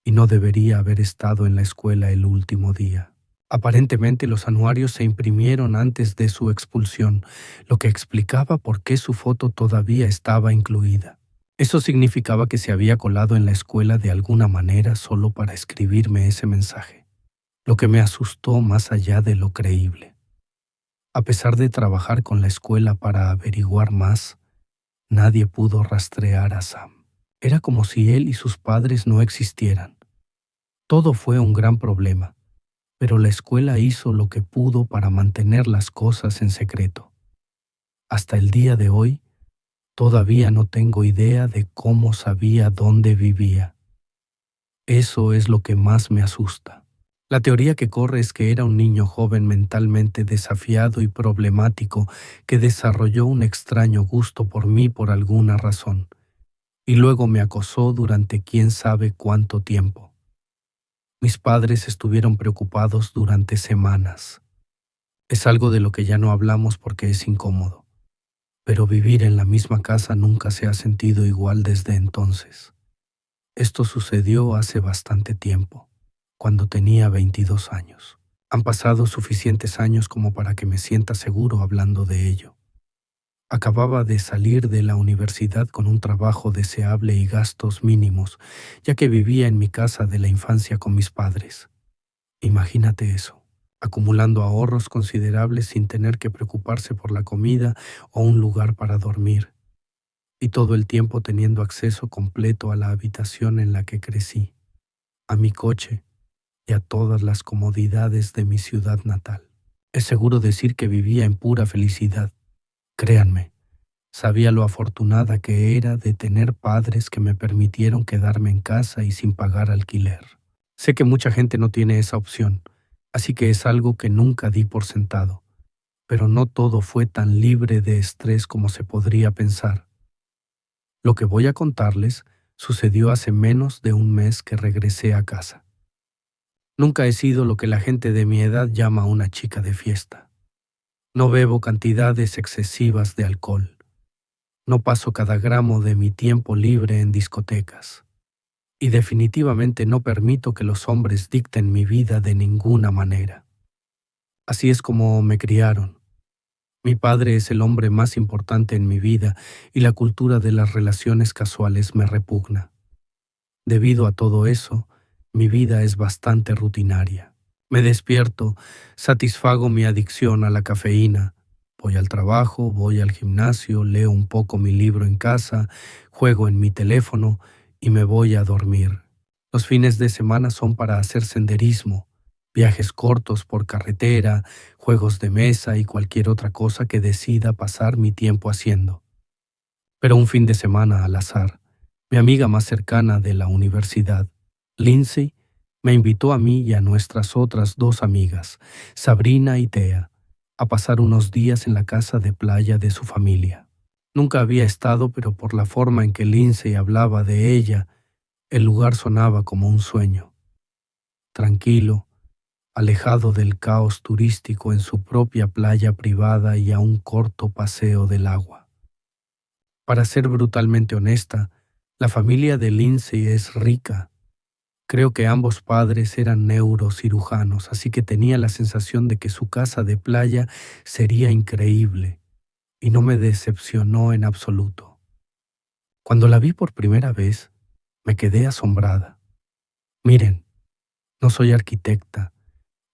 y no debería haber estado en la escuela el último día. Aparentemente los anuarios se imprimieron antes de su expulsión, lo que explicaba por qué su foto todavía estaba incluida. Eso significaba que se había colado en la escuela de alguna manera solo para escribirme ese mensaje, lo que me asustó más allá de lo creíble. A pesar de trabajar con la escuela para averiguar más, nadie pudo rastrear a Sam. Era como si él y sus padres no existieran. Todo fue un gran problema, pero la escuela hizo lo que pudo para mantener las cosas en secreto. Hasta el día de hoy, todavía no tengo idea de cómo sabía dónde vivía. Eso es lo que más me asusta. La teoría que corre es que era un niño joven mentalmente desafiado y problemático que desarrolló un extraño gusto por mí por alguna razón, y luego me acosó durante quién sabe cuánto tiempo. Mis padres estuvieron preocupados durante semanas. Es algo de lo que ya no hablamos porque es incómodo, pero vivir en la misma casa nunca se ha sentido igual desde entonces. Esto sucedió hace bastante tiempo, cuando tenía 22 años. Han pasado suficientes años como para que me sienta seguro hablando de ello. Acababa de salir de la universidad con un trabajo deseable y gastos mínimos, ya que vivía en mi casa de la infancia con mis padres. Imagínate eso, acumulando ahorros considerables sin tener que preocuparse por la comida o un lugar para dormir, y todo el tiempo teniendo acceso completo a la habitación en la que crecí, a mi coche y a todas las comodidades de mi ciudad natal. Es seguro decir que vivía en pura felicidad. Créanme, sabía lo afortunada que era de tener padres que me permitieron quedarme en casa y sin pagar alquiler. Sé que mucha gente no tiene esa opción, así que es algo que nunca di por sentado, pero no todo fue tan libre de estrés como se podría pensar. Lo que voy a contarles sucedió hace menos de un mes que regresé a casa. Nunca he sido lo que la gente de mi edad llama una chica de fiesta. No bebo cantidades excesivas de alcohol. No paso cada gramo de mi tiempo libre en discotecas. Y definitivamente no permito que los hombres dicten mi vida de ninguna manera. Así es como me criaron. Mi padre es el hombre más importante en mi vida y la cultura de las relaciones casuales me repugna. Debido a todo eso, mi vida es bastante rutinaria. Me despierto, satisfago mi adicción a la cafeína, voy al trabajo, voy al gimnasio, leo un poco mi libro en casa, juego en mi teléfono y me voy a dormir. Los fines de semana son para hacer senderismo, viajes cortos por carretera, juegos de mesa y cualquier otra cosa que decida pasar mi tiempo haciendo. Pero un fin de semana al azar, mi amiga más cercana de la universidad, Lindsay, me invitó a mí y a nuestras otras dos amigas, Sabrina y Thea, a pasar unos días en la casa de playa de su familia. Nunca había estado, pero por la forma en que Lindsay hablaba de ella, el lugar sonaba como un sueño. Tranquilo, alejado del caos turístico en su propia playa privada y a un corto paseo del agua. Para ser brutalmente honesta, la familia de Lindsay es rica. Creo que ambos padres eran neurocirujanos, así que tenía la sensación de que su casa de playa sería increíble, y no me decepcionó en absoluto. Cuando la vi por primera vez, me quedé asombrada. Miren, no soy arquitecta,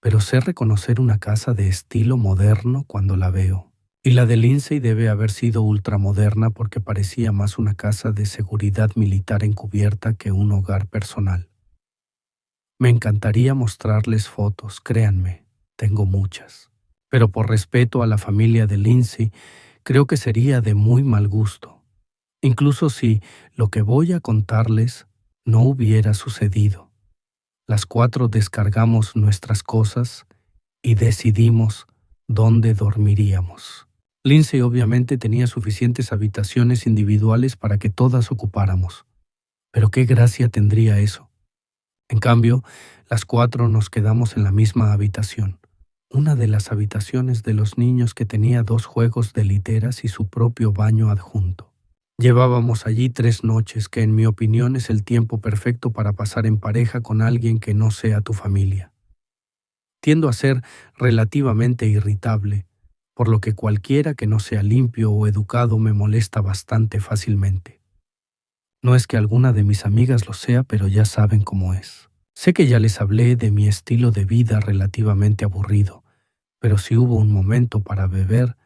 pero sé reconocer una casa de estilo moderno cuando la veo. Y la de Lindsay debe haber sido ultramoderna porque parecía más una casa de seguridad militar encubierta que un hogar personal. Me encantaría mostrarles fotos, créanme, tengo muchas. Pero por respeto a la familia de Lindsay, creo que sería de muy mal gusto, incluso si lo que voy a contarles no hubiera sucedido. Las cuatro descargamos nuestras cosas y decidimos dónde dormiríamos. Lindsay obviamente tenía suficientes habitaciones individuales para que todas ocupáramos. Pero qué gracia tendría eso. En cambio, Las cuatro nos quedamos en la misma habitación, una de las habitaciones de los niños que tenía 2 juegos de literas y su propio baño adjunto. Llevábamos allí 3 noches, que en mi opinión es el tiempo perfecto para pasar en pareja con alguien que no sea tu familia. Tiendo a ser relativamente irritable, por lo que cualquiera que no sea limpio o educado me molesta bastante fácilmente. No es que alguna de mis amigas lo sea, pero ya saben cómo es. Sé que ya les hablé de mi estilo de vida relativamente aburrido, pero si hubo un momento para beber,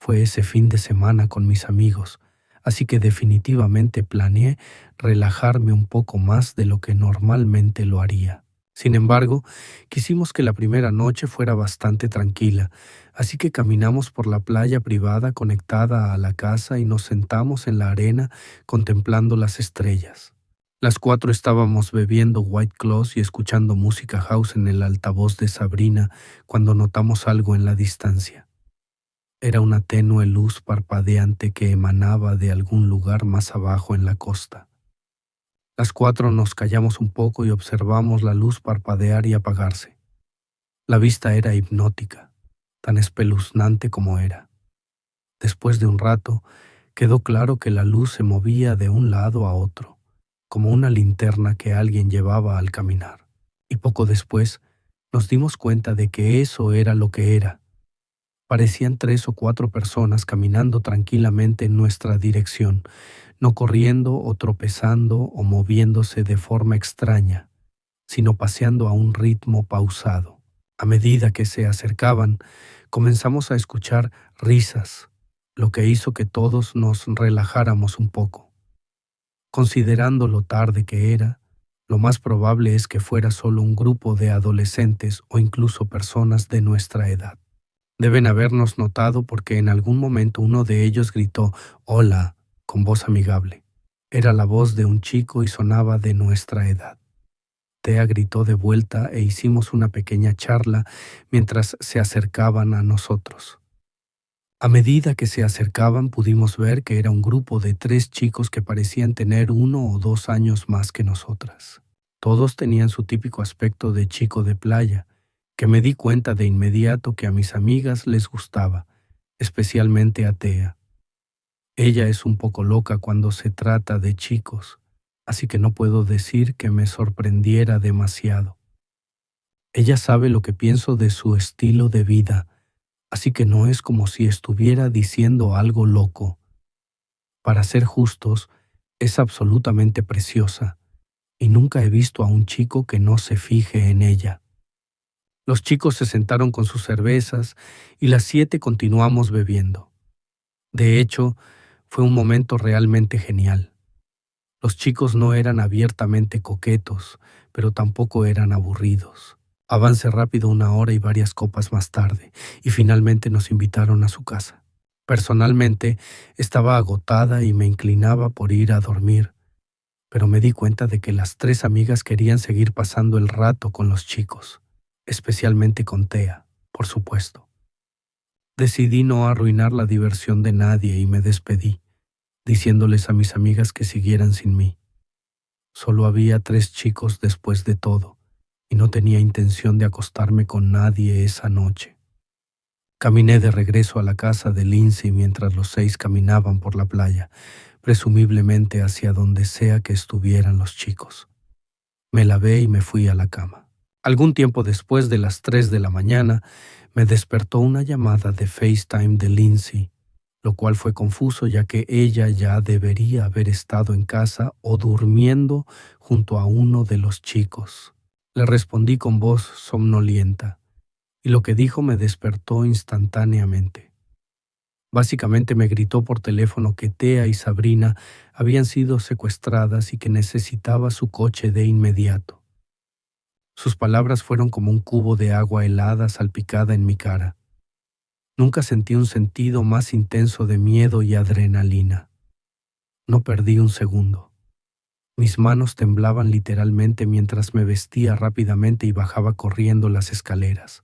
fue ese fin de semana con mis amigos, así que definitivamente planeé relajarme un poco más de lo que normalmente lo haría. Sin embargo, quisimos que la primera noche fuera bastante tranquila, así que caminamos por la playa privada conectada a la casa y nos sentamos en la arena contemplando las estrellas. Las cuatro estábamos bebiendo White Claws y escuchando música house en el altavoz de Sabrina cuando notamos algo en la distancia. Era una tenue luz parpadeante que emanaba de algún lugar más abajo en la costa. Las cuatro nos callamos un poco y observamos la luz parpadear y apagarse. La vista era hipnótica, tan espeluznante como era. Después de un rato, quedó claro que la luz se movía de un lado a otro, como una linterna que alguien llevaba al caminar. Y poco después, nos dimos cuenta de que eso era lo que era. Parecían 3 o 4 personas caminando tranquilamente en nuestra dirección, no corriendo o tropezando o moviéndose de forma extraña, sino paseando a un ritmo pausado. A medida que se acercaban, comenzamos a escuchar risas, lo que hizo que todos nos relajáramos un poco. Considerando lo tarde que era, lo más probable es que fuera solo un grupo de adolescentes o incluso personas de nuestra edad. Deben habernos notado porque en algún momento uno de ellos gritó «Hola» con voz amigable. Era la voz de un chico y sonaba de nuestra edad. Thea gritó de vuelta e hicimos una pequeña charla mientras se acercaban a nosotros. A medida que se acercaban pudimos ver que era un grupo de 3 chicos que parecían tener 1 o 2 años más que nosotras. Todos tenían su típico aspecto de chico de playa, que me di cuenta de inmediato que a mis amigas les gustaba, especialmente a Thea. Ella es un poco loca cuando se trata de chicos, así que no puedo decir que me sorprendiera demasiado. Ella sabe lo que pienso de su estilo de vida, así que no es como si estuviera diciendo algo loco. Para ser justos, es absolutamente preciosa, y nunca he visto a un chico que no se fije en ella. Los chicos se sentaron con sus cervezas y las 7 continuamos bebiendo. De hecho, fue un momento realmente genial. Los chicos no eran abiertamente coquetos, pero tampoco eran aburridos. Avancé rápido 1 hora y varias copas más tarde, y finalmente nos invitaron a su casa. Personalmente, estaba agotada y me inclinaba por ir a dormir, pero me di cuenta de que las 3 amigas querían seguir pasando el rato con los chicos, especialmente con Thea, por supuesto. Decidí no arruinar la diversión de nadie y me despedí, diciéndoles a mis amigas que siguieran sin mí. Solo había 3 chicos después de todo, y no tenía intención de acostarme con nadie esa noche. Caminé de regreso a la casa de Lindsay mientras los 6 caminaban por la playa, presumiblemente hacia donde sea que estuvieran los chicos. Me lavé y me fui a la cama. Algún tiempo después de las 3 de la mañana, me despertó una llamada de FaceTime de Lindsay, lo cual fue confuso ya que ella ya debería haber estado en casa o durmiendo junto a uno de los chicos. Le respondí con voz somnolienta, y lo que dijo me despertó instantáneamente. Básicamente me gritó por teléfono que Thea y Sabrina habían sido secuestradas y que necesitaba su coche de inmediato. Sus palabras fueron como un cubo de agua helada salpicada en mi cara. Nunca sentí un sentido más intenso de miedo y adrenalina. No perdí un segundo. Mis manos temblaban literalmente mientras me vestía rápidamente y bajaba corriendo las escaleras.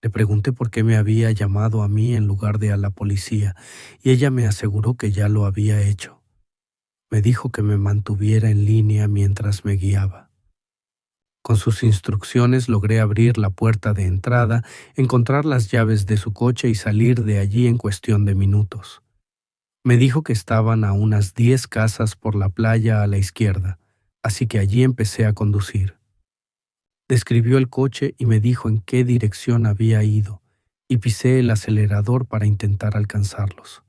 Le pregunté por qué me había llamado a mí en lugar de a la policía, y ella me aseguró que ya lo había hecho. Me dijo que me mantuviera en línea mientras me guiaba. Con sus instrucciones logré abrir la puerta de entrada, encontrar las llaves de su coche y salir de allí en cuestión de minutos. Me dijo que estaban a unas 10 casas por la playa a la izquierda, así que allí empecé a conducir. Describió el coche y me dijo en qué dirección había ido, y pisé el acelerador para intentar alcanzarlos.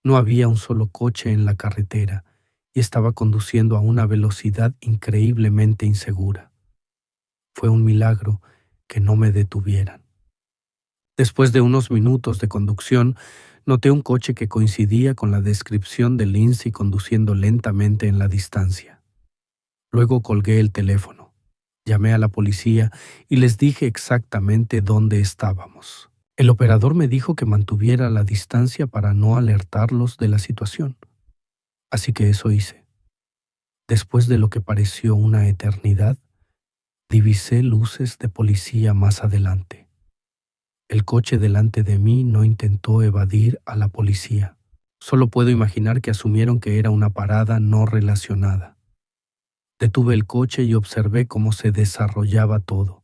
No había un solo coche en la carretera, y estaba conduciendo a una velocidad increíblemente insegura. Fue un milagro que no me detuvieran. Después de unos minutos de conducción, noté un coche que coincidía con la descripción de Lindsay conduciendo lentamente en la distancia. Luego colgué el teléfono, llamé a la policía y les dije exactamente dónde estábamos. El operador me dijo que mantuviera la distancia para no alertarlos de la situación. Así que eso hice. Después de lo que pareció una eternidad, divisé luces de policía más adelante. El coche delante de mí no intentó evadir a la policía. Solo puedo imaginar que asumieron que era una parada no relacionada. Detuve el coche y observé cómo se desarrollaba todo.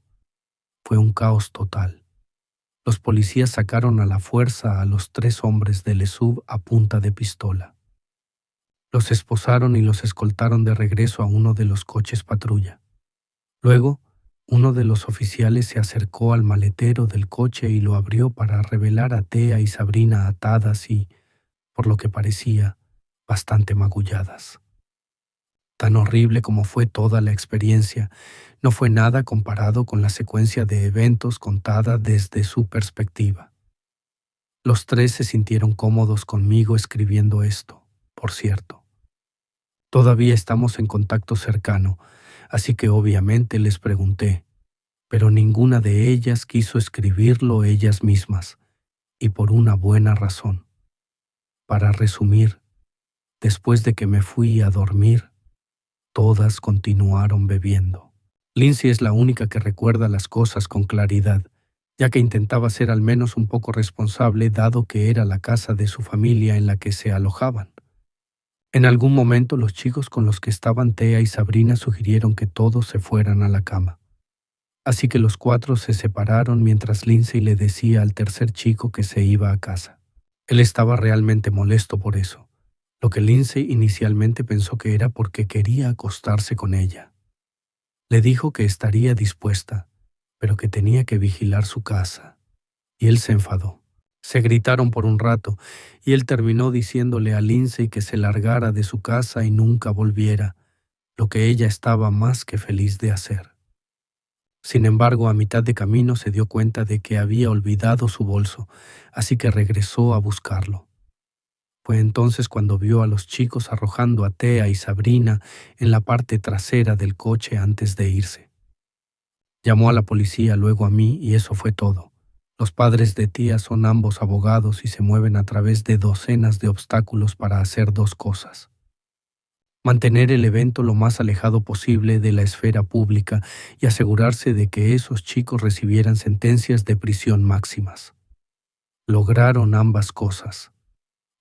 Fue un caos total. Los policías sacaron a la fuerza a los 3 hombres del ESUV a punta de pistola. Los esposaron y los escoltaron de regreso a uno de los coches patrulla. Luego, uno de los oficiales se acercó al maletero del coche y lo abrió para revelar a Thea y Sabrina atadas y, por lo que parecía, bastante magulladas. Tan horrible como fue toda la experiencia, no fue nada comparado con la secuencia de eventos contada desde su perspectiva. Los 3 se sintieron cómodos conmigo escribiendo esto, por cierto. Todavía estamos en contacto cercano, así que obviamente les pregunté, pero ninguna de ellas quiso escribirlo ellas mismas, y por una buena razón. Para resumir, después de que me fui a dormir, todas continuaron bebiendo. Lindsay es la única que recuerda las cosas con claridad, ya que intentaba ser al menos un poco responsable dado que era la casa de su familia en la que se alojaban. En algún momento los chicos con los que estaban Thea y Sabrina sugirieron que todos se fueran a la cama. Así que los 4 se separaron mientras Lindsay le decía al tercer chico que se iba a casa. Él estaba realmente molesto por eso, lo que Lindsay inicialmente pensó que era porque quería acostarse con ella. Le dijo que estaría dispuesta, pero que tenía que vigilar su casa, y él se enfadó. Se gritaron por un rato, y él terminó diciéndole a Lindsay que se largara de su casa y nunca volviera, lo que ella estaba más que feliz de hacer. Sin embargo, a mitad de camino se dio cuenta de que había olvidado su bolso, así que regresó a buscarlo. Fue entonces cuando vio a los chicos arrojando a Thea y Sabrina en la parte trasera del coche antes de irse. Llamó a la policía, luego a mí, y eso fue todo. Los padres de Tía son ambos abogados y se mueven a través de docenas de obstáculos para hacer 2 cosas: mantener el evento lo más alejado posible de la esfera pública y asegurarse de que esos chicos recibieran sentencias de prisión máximas. Lograron ambas cosas.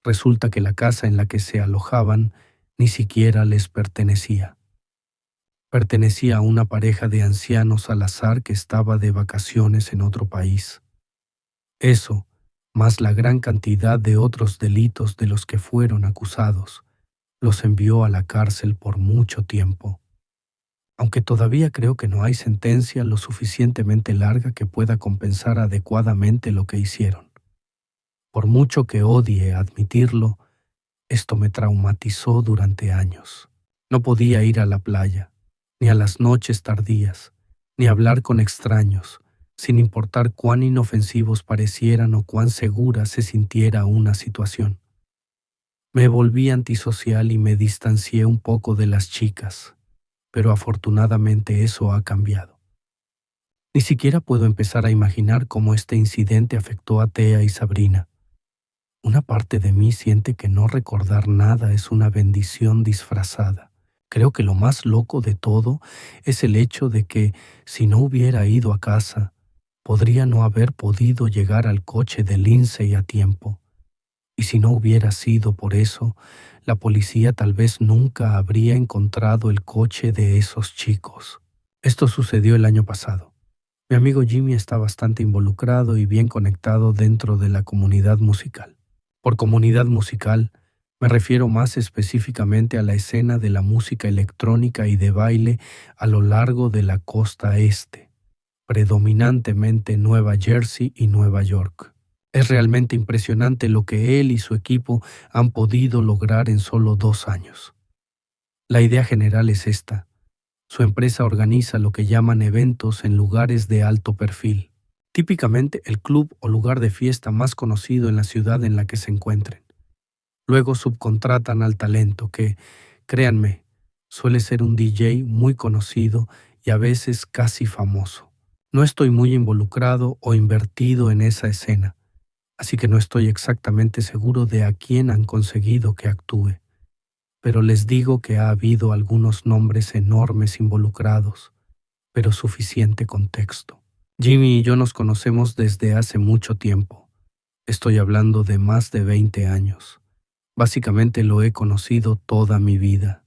Resulta que la casa en la que se alojaban ni siquiera les pertenecía. Pertenecía a una pareja de ancianos al azar que estaba de vacaciones en otro país. Eso, más la gran cantidad de otros delitos de los que fueron acusados, los envió a la cárcel por mucho tiempo. Aunque todavía creo que no hay sentencia lo suficientemente larga que pueda compensar adecuadamente lo que hicieron. Por mucho que odie admitirlo, esto me traumatizó durante años. No podía ir a la playa, ni a las noches tardías, ni hablar con extraños, sin importar cuán inofensivos parecieran o cuán segura se sintiera una situación. Me volví antisocial y me distancié un poco de las chicas, pero afortunadamente eso ha cambiado. Ni siquiera puedo empezar a imaginar cómo este incidente afectó a Thea y Sabrina. Una parte de mí siente que no recordar nada es una bendición disfrazada. Creo que lo más loco de todo es el hecho de que, si no hubiera ido a casa, podría no haber podido llegar al coche de Lindsay a tiempo. Y si no hubiera sido por eso, la policía tal vez nunca habría encontrado el coche de esos chicos. Esto sucedió el año pasado. Mi amigo Jimmy está bastante involucrado y bien conectado dentro de la comunidad musical. Por comunidad musical, me refiero más específicamente a la escena de la música electrónica y de baile a lo largo de la costa este, predominantemente Nueva Jersey y Nueva York. Es realmente impresionante lo que él y su equipo han podido lograr en solo 2 años. La idea general es esta. Su empresa organiza lo que llaman eventos en lugares de alto perfil, típicamente el club o lugar de fiesta más conocido en la ciudad en la que se encuentren. Luego subcontratan al talento que, créanme, suele ser un DJ muy conocido y a veces casi famoso. No estoy muy involucrado o invertido en esa escena, así que no estoy exactamente seguro de a quién han conseguido que actúe. Pero les digo que ha habido algunos nombres enormes involucrados, pero suficiente contexto. Jimmy y yo nos conocemos desde hace mucho tiempo. Estoy hablando de más de 20 años. Básicamente lo he conocido toda mi vida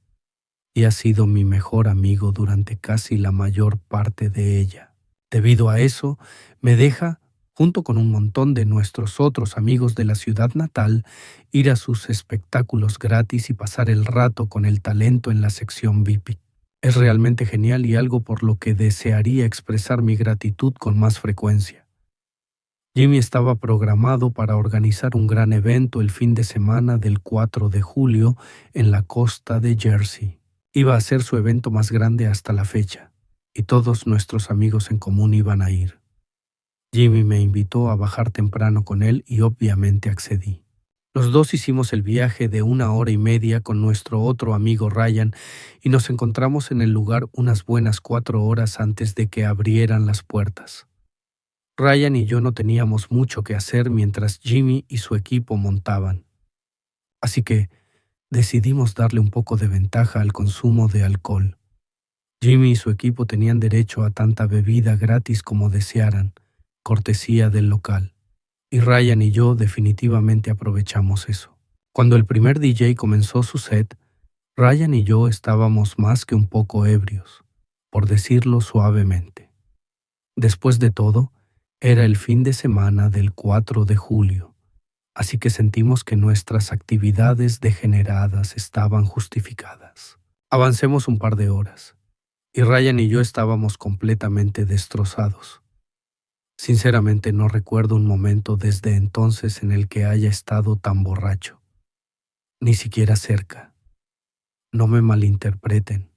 y ha sido mi mejor amigo durante casi la mayor parte de ella. Debido a eso, me deja, junto con un montón de nuestros otros amigos de la ciudad natal, ir a sus espectáculos gratis y pasar el rato con el talento en la sección VIP. Es realmente genial y algo por lo que desearía expresar mi gratitud con más frecuencia. Jimmy estaba programado para organizar un gran evento el fin de semana del 4 de julio en la costa de Jersey. Iba a ser su evento más grande hasta la fecha, y todos nuestros amigos en común iban a ir. Jimmy me invitó a bajar temprano con él y obviamente accedí. Los dos hicimos el viaje de 1 hora y media con nuestro otro amigo Ryan y nos encontramos en el lugar unas buenas 4 horas antes de que abrieran las puertas. Ryan y yo no teníamos mucho que hacer mientras Jimmy y su equipo montaban. Así que decidimos darle un poco de ventaja al consumo de alcohol. Jimmy y su equipo tenían derecho a tanta bebida gratis como desearan, cortesía del local, y Ryan y yo definitivamente aprovechamos eso. Cuando el primer DJ comenzó su set, Ryan y yo estábamos más que un poco ebrios, por decirlo suavemente. Después de todo, era el fin de semana del 4 de julio, así que sentimos que nuestras actividades degeneradas estaban justificadas. Avancemos un par de horas, y Ryan y yo estábamos completamente destrozados. Sinceramente no recuerdo un momento desde entonces en el que haya estado tan borracho. Ni siquiera cerca. No me malinterpreten.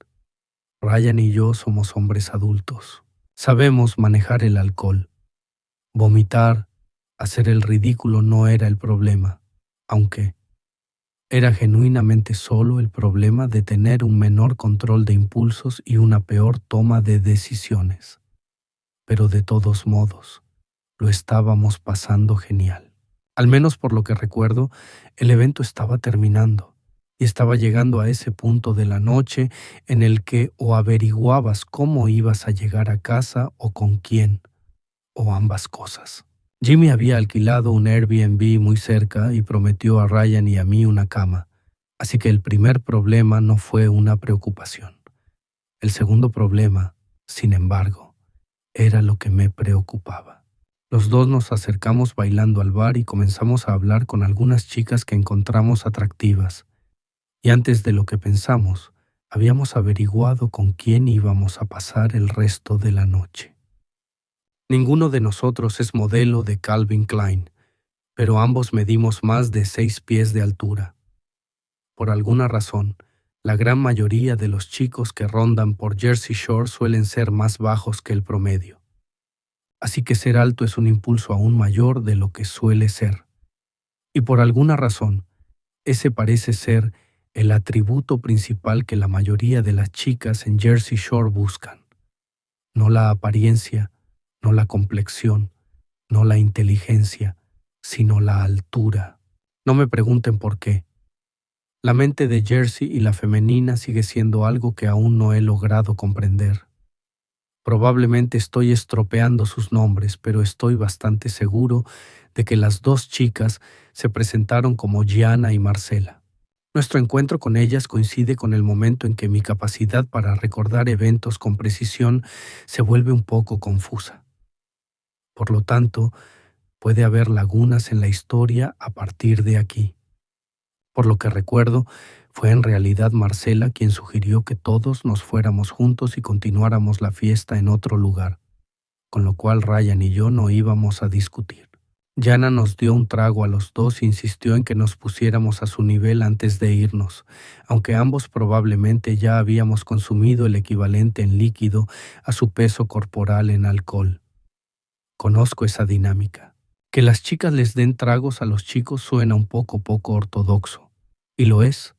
Ryan y yo somos hombres adultos. Sabemos manejar el alcohol. Vomitar, hacer el ridículo no era el problema, aunque era genuinamente solo el problema de tener un menor control de impulsos y una peor toma de decisiones. Pero de todos modos, lo estábamos pasando genial. Al menos por lo que recuerdo, el evento estaba terminando y estaba llegando a ese punto de la noche en el que o averiguabas cómo ibas a llegar a casa o con quién, o ambas cosas. Jimmy había alquilado un Airbnb muy cerca y prometió a Ryan y a mí una cama, así que el primer problema no fue una preocupación. El segundo problema, sin embargo, era lo que me preocupaba. Los dos nos acercamos bailando al bar y comenzamos a hablar con algunas chicas que encontramos atractivas, y antes de lo que pensamos, habíamos averiguado con quién íbamos a pasar el resto de la noche. Ninguno de nosotros es modelo de Calvin Klein, pero ambos medimos más de 6 pies de altura. Por alguna razón, la gran mayoría de los chicos que rondan por Jersey Shore suelen ser más bajos que el promedio. Así que ser alto es un impulso aún mayor de lo que suele ser. Y por alguna razón, ese parece ser el atributo principal que la mayoría de las chicas en Jersey Shore buscan. No la apariencia, no la complexión, no la inteligencia, sino la altura. No me pregunten por qué. La mente de Jersey y la femenina sigue siendo algo que aún no he logrado comprender. Probablemente estoy estropeando sus nombres, pero estoy bastante seguro de que las dos chicas se presentaron como Gianna y Marcela. Nuestro encuentro con ellas coincide con el momento en que mi capacidad para recordar eventos con precisión se vuelve un poco confusa. Por lo tanto, puede haber lagunas en la historia a partir de aquí. Por lo que recuerdo, fue en realidad Marcela quien sugirió que todos nos fuéramos juntos y continuáramos la fiesta en otro lugar, con lo cual Ryan y yo no íbamos a discutir. Yana nos dio un trago a los dos e insistió en que nos pusiéramos a su nivel antes de irnos, aunque ambos probablemente ya habíamos consumido el equivalente en líquido a su peso corporal en alcohol. Conozco esa dinámica. Que las chicas les den tragos a los chicos suena un poco ortodoxo, y lo es,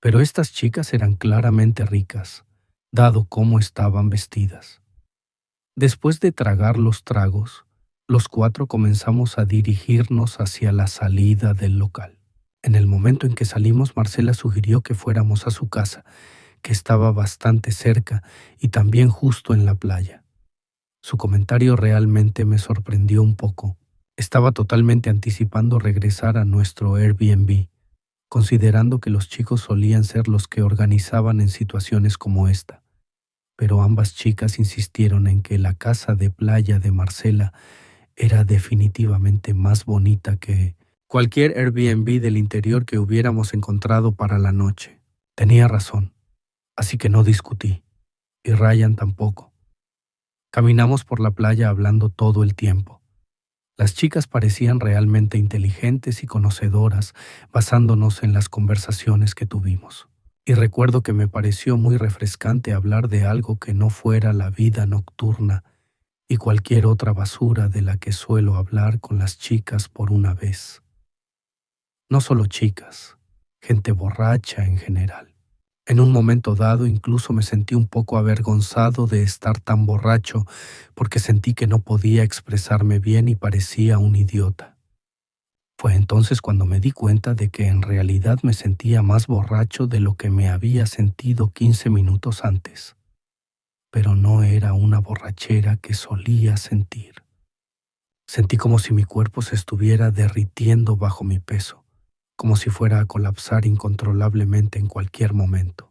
pero estas chicas eran claramente ricas, dado cómo estaban vestidas. Después de tragar los tragos, los cuatro comenzamos a dirigirnos hacia la salida del local. En el momento en que salimos, Marcela sugirió que fuéramos a su casa, que estaba bastante cerca y también justo en la playa. Su comentario realmente me sorprendió un poco. Estaba totalmente anticipando regresar a nuestro Airbnb, considerando que los chicos solían ser los que organizaban en situaciones como esta. Pero ambas chicas insistieron en que la casa de playa de Marcela era definitivamente más bonita que cualquier Airbnb del interior que hubiéramos encontrado para la noche. Tenía razón, así que no discutí, y Ryan tampoco. Caminamos por la playa hablando todo el tiempo. Las chicas parecían realmente inteligentes y conocedoras, basándonos en las conversaciones que tuvimos. Y recuerdo que me pareció muy refrescante hablar de algo que no fuera la vida nocturna y cualquier otra basura de la que suelo hablar con las chicas por una vez. No solo chicas, gente borracha en general. En un momento dado incluso me sentí un poco avergonzado de estar tan borracho porque sentí que no podía expresarme bien y parecía un idiota. Fue entonces cuando me di cuenta de que en realidad me sentía más borracho de lo que me había sentido 15 minutos antes. Pero no era una borrachera que solía sentir. Sentí como si mi cuerpo se estuviera derritiendo bajo mi peso, como si fuera a colapsar incontrolablemente en cualquier momento.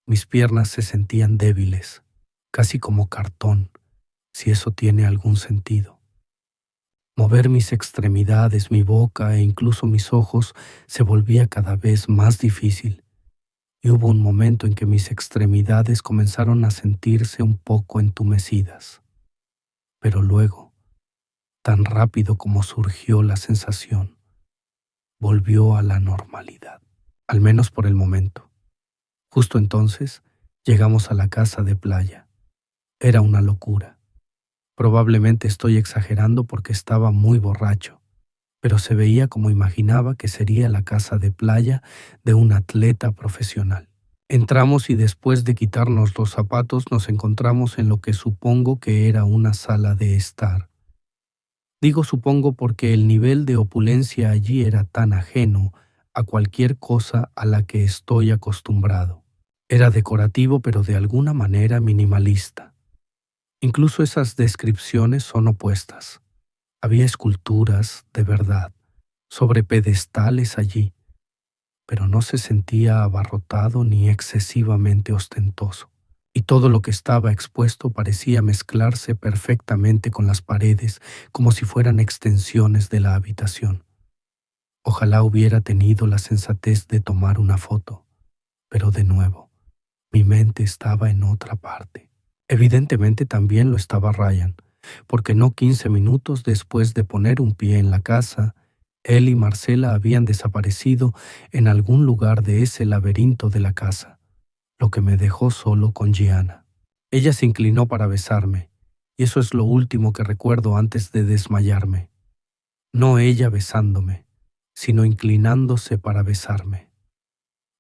Mis piernas se sentían débiles, casi como cartón, si eso tiene algún sentido. Mover mis extremidades, mi boca e incluso mis ojos se volvía cada vez más difícil, y hubo un momento en que mis extremidades comenzaron a sentirse un poco entumecidas. Pero luego, tan rápido como surgió la sensación, volvió a la normalidad, al menos por el momento. Justo entonces, llegamos a la casa de playa. Era una locura. Probablemente estoy exagerando porque estaba muy borracho, pero se veía como imaginaba que sería la casa de playa de un atleta profesional. Entramos y después de quitarnos los zapatos nos encontramos en lo que supongo que era una sala de estar. Digo supongo porque el nivel de opulencia allí era tan ajeno a cualquier cosa a la que estoy acostumbrado. Era decorativo pero de alguna manera minimalista. Incluso esas descripciones son opuestas. Había esculturas, de verdad, sobre pedestales allí, pero no se sentía abarrotado ni excesivamente ostentoso, y todo lo que estaba expuesto parecía mezclarse perfectamente con las paredes, como si fueran extensiones de la habitación. Ojalá hubiera tenido la sensatez de tomar una foto, pero de nuevo, mi mente estaba en otra parte. Evidentemente también lo estaba Ryan, porque no 15 minutos después de poner un pie en la casa, él y Marcela habían desaparecido en algún lugar de ese laberinto de la casa, lo que me dejó solo con Gianna. Ella se inclinó para besarme, y eso es lo último que recuerdo antes de desmayarme. No ella besándome, sino inclinándose para besarme.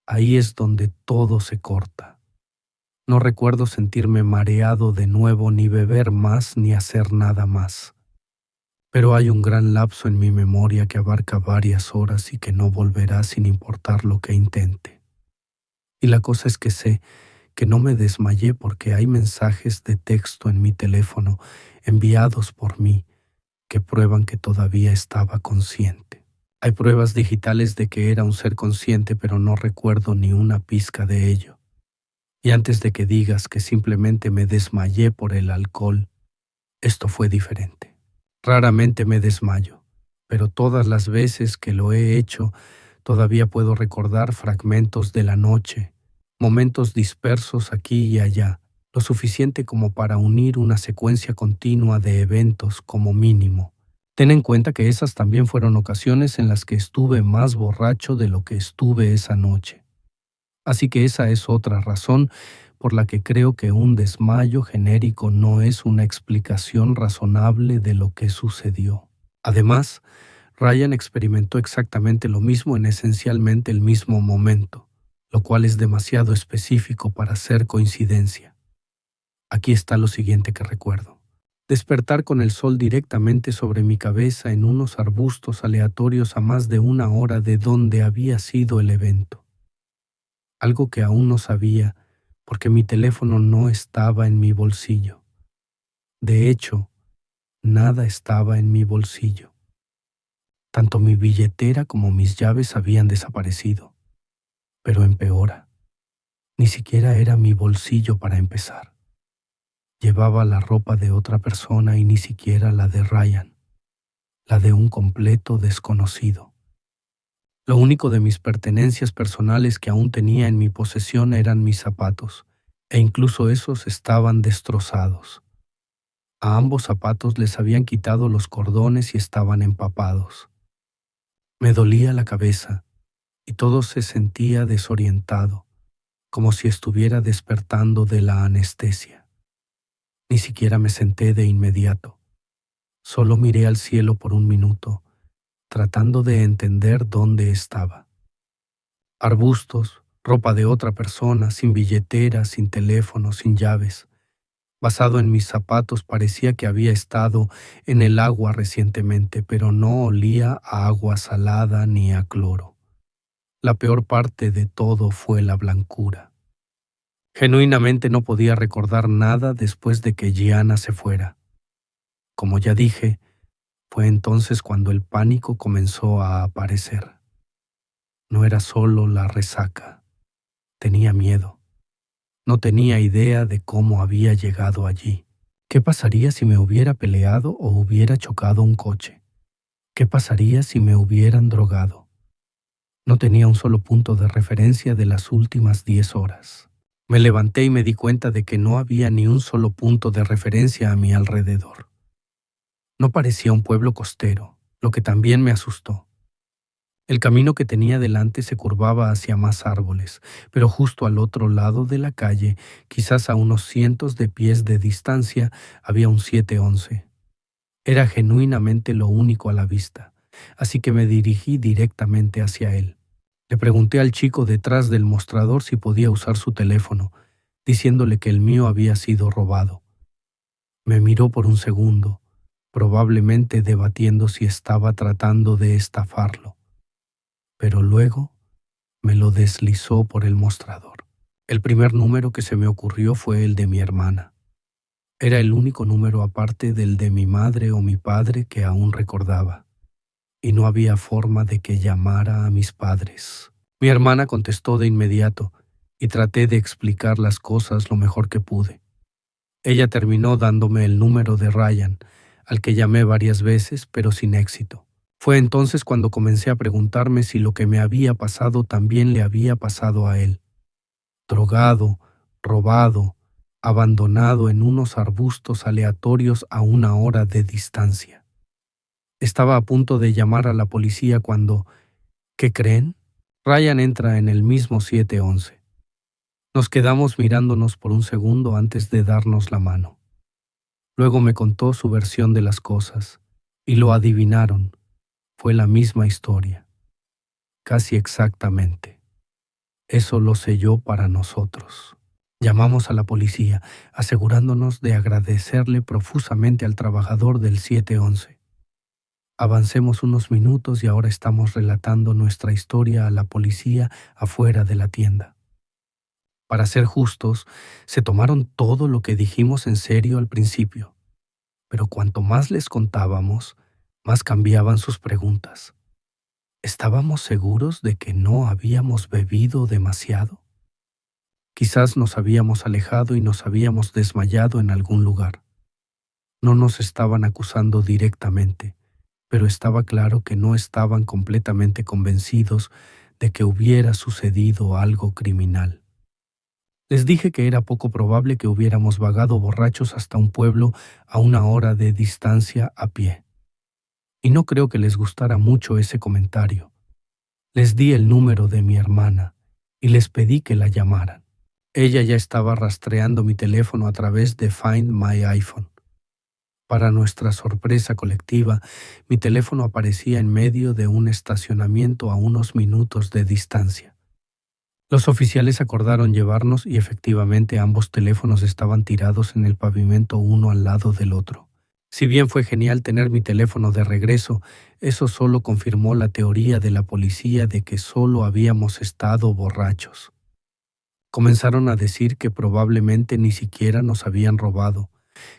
Ahí es donde todo se corta. No recuerdo sentirme mareado de nuevo, ni beber más, ni hacer nada más. Pero hay un gran lapso en mi memoria que abarca varias horas y que no volverá sin importar lo que intente. Y la cosa es que sé que no me desmayé porque hay mensajes de texto en mi teléfono enviados por mí que prueban que todavía estaba consciente. Hay pruebas digitales de que era un ser consciente, pero no recuerdo ni una pizca de ello. Y antes de que digas que simplemente me desmayé por el alcohol, esto fue diferente. Raramente me desmayo, pero todas las veces que lo he hecho, todavía puedo recordar fragmentos de la noche, momentos dispersos aquí y allá, lo suficiente como para unir una secuencia continua de eventos como mínimo. Ten en cuenta que esas también fueron ocasiones en las que estuve más borracho de lo que estuve esa noche. Así que esa es otra razón por la que creo que un desmayo genérico no es una explicación razonable de lo que sucedió. Además, Ryan experimentó exactamente lo mismo en esencialmente el mismo momento, lo cual es demasiado específico para ser coincidencia. Aquí está lo siguiente que recuerdo. Despertar con el sol directamente sobre mi cabeza en unos arbustos aleatorios a más de una hora de donde había sido el evento. Algo que aún no sabía porque mi teléfono no estaba en mi bolsillo. De hecho, nada estaba en mi bolsillo. Tanto mi billetera como mis llaves habían desaparecido. Pero empeora, ni siquiera era mi bolsillo para empezar. Llevaba la ropa de otra persona y ni siquiera la de Ryan, la de un completo desconocido. Lo único de mis pertenencias personales que aún tenía en mi posesión eran mis zapatos, e incluso esos estaban destrozados. A ambos zapatos les habían quitado los cordones y estaban empapados. Me dolía la cabeza y todo se sentía desorientado, como si estuviera despertando de la anestesia. Ni siquiera me senté de inmediato. Solo miré al cielo por un minuto, tratando de entender dónde estaba. Arbustos, ropa de otra persona, sin billetera, sin teléfono, sin llaves. Basado en mis zapatos parecía que había estado en el agua recientemente, pero no olía a agua salada ni a cloro. La peor parte de todo fue la blancura. Genuinamente no podía recordar nada después de que Gianna se fuera. Como ya dije, fue entonces cuando el pánico comenzó a aparecer. No era solo la resaca, tenía miedo. No tenía idea de cómo había llegado allí. ¿Qué pasaría si me hubiera peleado o hubiera chocado un coche? ¿Qué pasaría si me hubieran drogado? No tenía un solo punto de referencia de las últimas 10 horas. Me levanté y me di cuenta de que no había ni un solo punto de referencia a mi alrededor. No parecía un pueblo costero, lo que también me asustó. El camino que tenía delante se curvaba hacia más árboles, pero justo al otro lado de la calle, quizás a unos cientos de pies de distancia, había un 711. Era genuinamente lo único a la vista, así que me dirigí directamente hacia él. Le pregunté al chico detrás del mostrador si podía usar su teléfono, diciéndole que el mío había sido robado. Me miró por un segundo, probablemente debatiendo si estaba tratando de estafarlo, pero luego me lo deslizó por el mostrador. El primer número que se me ocurrió fue el de mi hermana. Era el único número aparte del de mi madre o mi padre que aún recordaba, y no había forma de que llamara a mis padres. Mi hermana contestó de inmediato, y traté de explicar las cosas lo mejor que pude. Ella terminó dándome el número de Ryan, al que llamé varias veces, pero sin éxito. Fue entonces cuando comencé a preguntarme si lo que me había pasado también le había pasado a él. Drogado, robado, abandonado en unos arbustos aleatorios a una hora de distancia. Estaba a punto de llamar a la policía cuando, ¿qué creen? Ryan entra en el mismo 711. Nos quedamos mirándonos por un segundo antes de darnos la mano. Luego me contó su versión de las cosas, y lo adivinaron. Fue la misma historia, casi exactamente. Eso lo selló para nosotros. Llamamos a la policía, asegurándonos de agradecerle profusamente al trabajador del 711. Avancemos unos minutos y ahora estamos relatando nuestra historia a la policía afuera de la tienda. Para ser justos, se tomaron todo lo que dijimos en serio al principio, pero cuanto más les contábamos, más cambiaban sus preguntas. ¿Estábamos seguros de que no habíamos bebido demasiado? Quizás nos habíamos alejado y nos habíamos desmayado en algún lugar. No nos estaban acusando directamente, pero estaba claro que no estaban completamente convencidos de que hubiera sucedido algo criminal. Les dije que era poco probable que hubiéramos vagado borrachos hasta un pueblo a 1 hora de distancia a pie. Y no creo que les gustara mucho ese comentario. Les di el número de mi hermana y les pedí que la llamaran. Ella ya estaba rastreando mi teléfono a través de Find My iPhone. Para nuestra sorpresa colectiva, mi teléfono aparecía en medio de un estacionamiento a unos minutos de distancia. Los oficiales acordaron llevarnos y efectivamente ambos teléfonos estaban tirados en el pavimento uno al lado del otro. Si bien fue genial tener mi teléfono de regreso, eso solo confirmó la teoría de la policía de que solo habíamos estado borrachos. Comenzaron a decir que probablemente ni siquiera nos habían robado,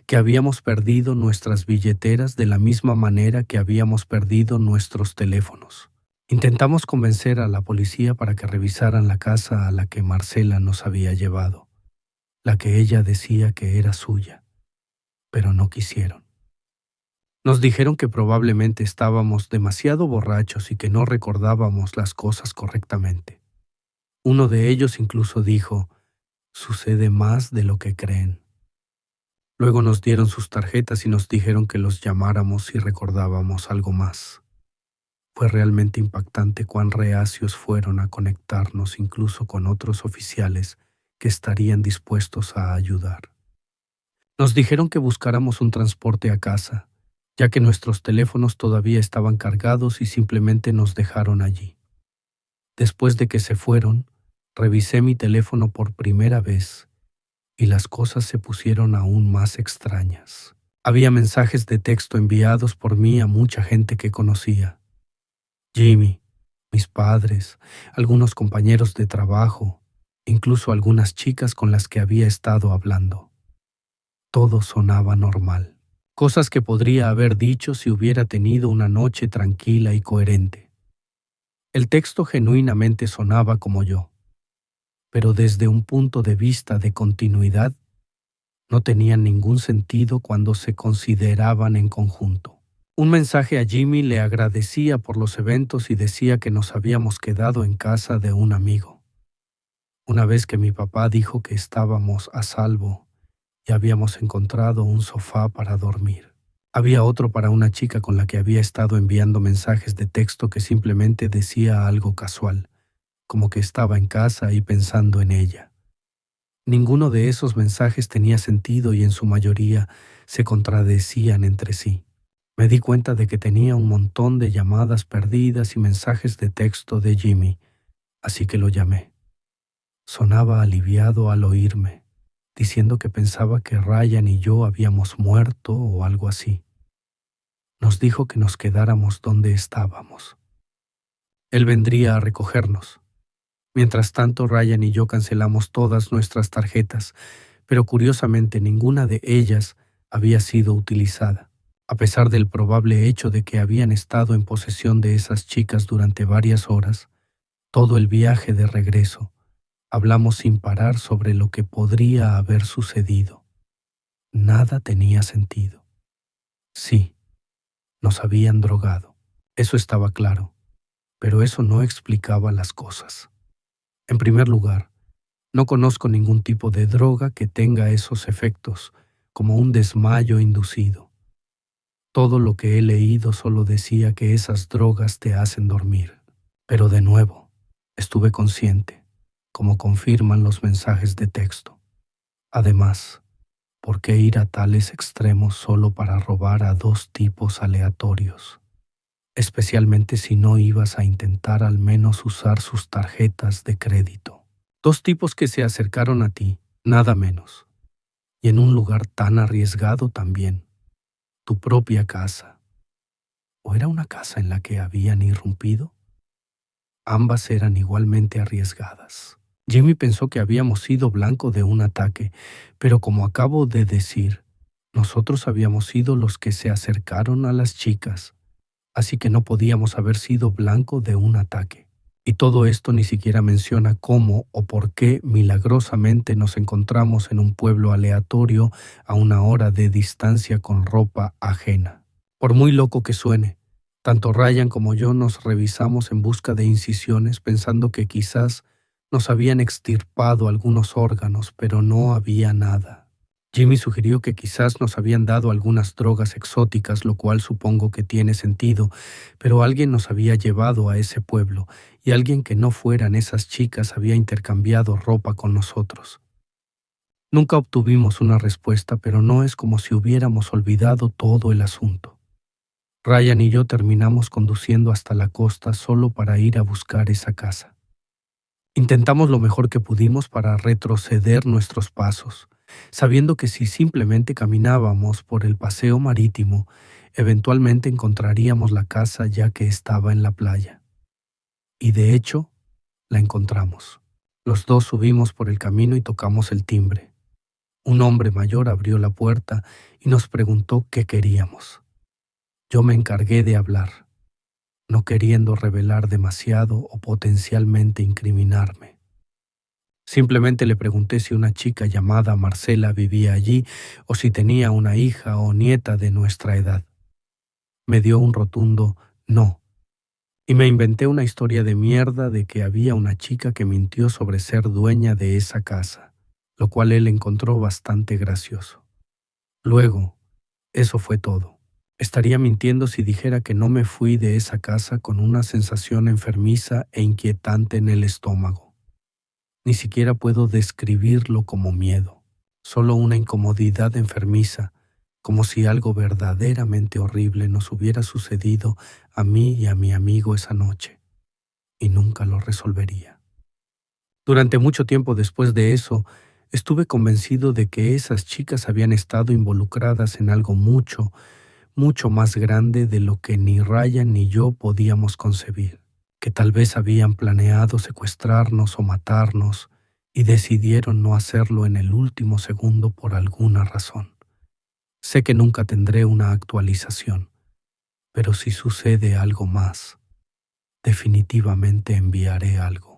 que habíamos perdido nuestras billeteras de la misma manera que habíamos perdido nuestros teléfonos. Intentamos convencer a la policía para que revisaran la casa a la que Marcela nos había llevado, la que ella decía que era suya, pero no quisieron. Nos dijeron que probablemente estábamos demasiado borrachos y que no recordábamos las cosas correctamente. Uno de ellos incluso dijo, «Sucede más de lo que creen». Luego nos dieron sus tarjetas y nos dijeron que los llamáramos si recordábamos algo más. Fue realmente impactante cuán reacios fueron a conectarnos incluso con otros oficiales que estarían dispuestos a ayudar. Nos dijeron que buscáramos un transporte a casa, ya que nuestros teléfonos todavía estaban cargados y simplemente nos dejaron allí. Después de que se fueron, revisé mi teléfono por primera vez y las cosas se pusieron aún más extrañas. Había mensajes de texto enviados por mí a mucha gente que conocía. Jimmy, mis padres, algunos compañeros de trabajo, incluso algunas chicas con las que había estado hablando. Todo sonaba normal. Cosas que podría haber dicho si hubiera tenido una noche tranquila y coherente. El texto genuinamente sonaba como yo, pero desde un punto de vista de continuidad, no tenían ningún sentido cuando se consideraban en conjunto. Un mensaje a Jimmy le agradecía por los eventos y decía que nos habíamos quedado en casa de un amigo. Una vez que mi papá dijo que estábamos a salvo y habíamos encontrado un sofá para dormir. Había otro para una chica con la que había estado enviando mensajes de texto que simplemente decía algo casual, como que estaba en casa y pensando en ella. Ninguno de esos mensajes tenía sentido y en su mayoría se contradecían entre sí. Me di cuenta de que tenía un montón de llamadas perdidas y mensajes de texto de Jimmy, así que lo llamé. Sonaba aliviado al oírme, diciendo que pensaba que Ryan y yo habíamos muerto o algo así. Nos dijo que nos quedáramos donde estábamos. Él vendría a recogernos. Mientras tanto, Ryan y yo cancelamos todas nuestras tarjetas, pero curiosamente ninguna de ellas había sido utilizada. A pesar del probable hecho de que habían estado en posesión de esas chicas durante varias horas, todo el viaje de regreso, hablamos sin parar sobre lo que podría haber sucedido. Nada tenía sentido. Sí, nos habían drogado. Eso estaba claro, pero eso no explicaba las cosas. En primer lugar, no conozco ningún tipo de droga que tenga esos efectos, como un desmayo inducido. Todo lo que he leído solo decía que esas drogas te hacen dormir. Pero de nuevo, estuve consciente, como confirman los mensajes de texto. Además, ¿por qué ir a tales extremos solo para robar a dos tipos aleatorios? Especialmente si no ibas a intentar al menos usar sus tarjetas de crédito. Dos tipos que se acercaron a ti, nada menos. Y en un lugar tan arriesgado también. Tu propia casa. ¿O era una casa en la que habían irrumpido? Ambas eran igualmente arriesgadas. Jimmy pensó que habíamos sido blanco de un ataque, pero como acabo de decir, nosotros habíamos sido los que se acercaron a las chicas. así que no podíamos haber sido blanco de un ataque. Y todo esto ni siquiera menciona cómo o por qué milagrosamente nos encontramos en un pueblo aleatorio a una hora de distancia con ropa ajena. Por muy loco que suene, tanto Ryan como yo nos revisamos en busca de incisiones pensando que quizás nos habían extirpado algunos órganos, pero no había nada. Jimmy sugirió que quizás nos habían dado algunas drogas exóticas, lo cual supongo que tiene sentido, pero alguien nos había llevado a ese pueblo y alguien que no fueran esas chicas había intercambiado ropa con nosotros. Nunca obtuvimos una respuesta, pero no es como si hubiéramos olvidado todo el asunto. Ryan y yo terminamos conduciendo hasta la costa solo para ir a buscar esa casa. Intentamos lo mejor que pudimos para retroceder nuestros pasos, sabiendo que si simplemente caminábamos por el paseo marítimo, eventualmente encontraríamos la casa ya que estaba en la playa. Y de hecho, la encontramos. Los dos subimos por el camino y tocamos el timbre. Un hombre mayor abrió la puerta y nos preguntó qué queríamos. Yo me encargué de hablar, no queriendo revelar demasiado o potencialmente incriminarme. Simplemente le pregunté si una chica llamada Marcela vivía allí o si tenía una hija o nieta de nuestra edad. Me dio un rotundo no, y me inventé una historia de mierda de que había una chica que mintió sobre ser dueña de esa casa, lo cual él encontró bastante gracioso. Luego, eso fue todo. Estaría mintiendo si dijera que no me fui de esa casa con una sensación enfermiza e inquietante en el estómago. Ni siquiera puedo describirlo como miedo, solo una incomodidad enfermiza, como si algo verdaderamente horrible nos hubiera sucedido a mí y a mi amigo esa noche, y nunca lo resolvería. Durante mucho tiempo después de eso, estuve convencido de que esas chicas habían estado involucradas en algo mucho, mucho más grande de lo que ni Ryan ni yo podíamos concebir, que tal vez habían planeado secuestrarnos o matarnos y decidieron no hacerlo en el último segundo por alguna razón. Sé que nunca tendré una actualización, pero si sucede algo más, definitivamente enviaré algo.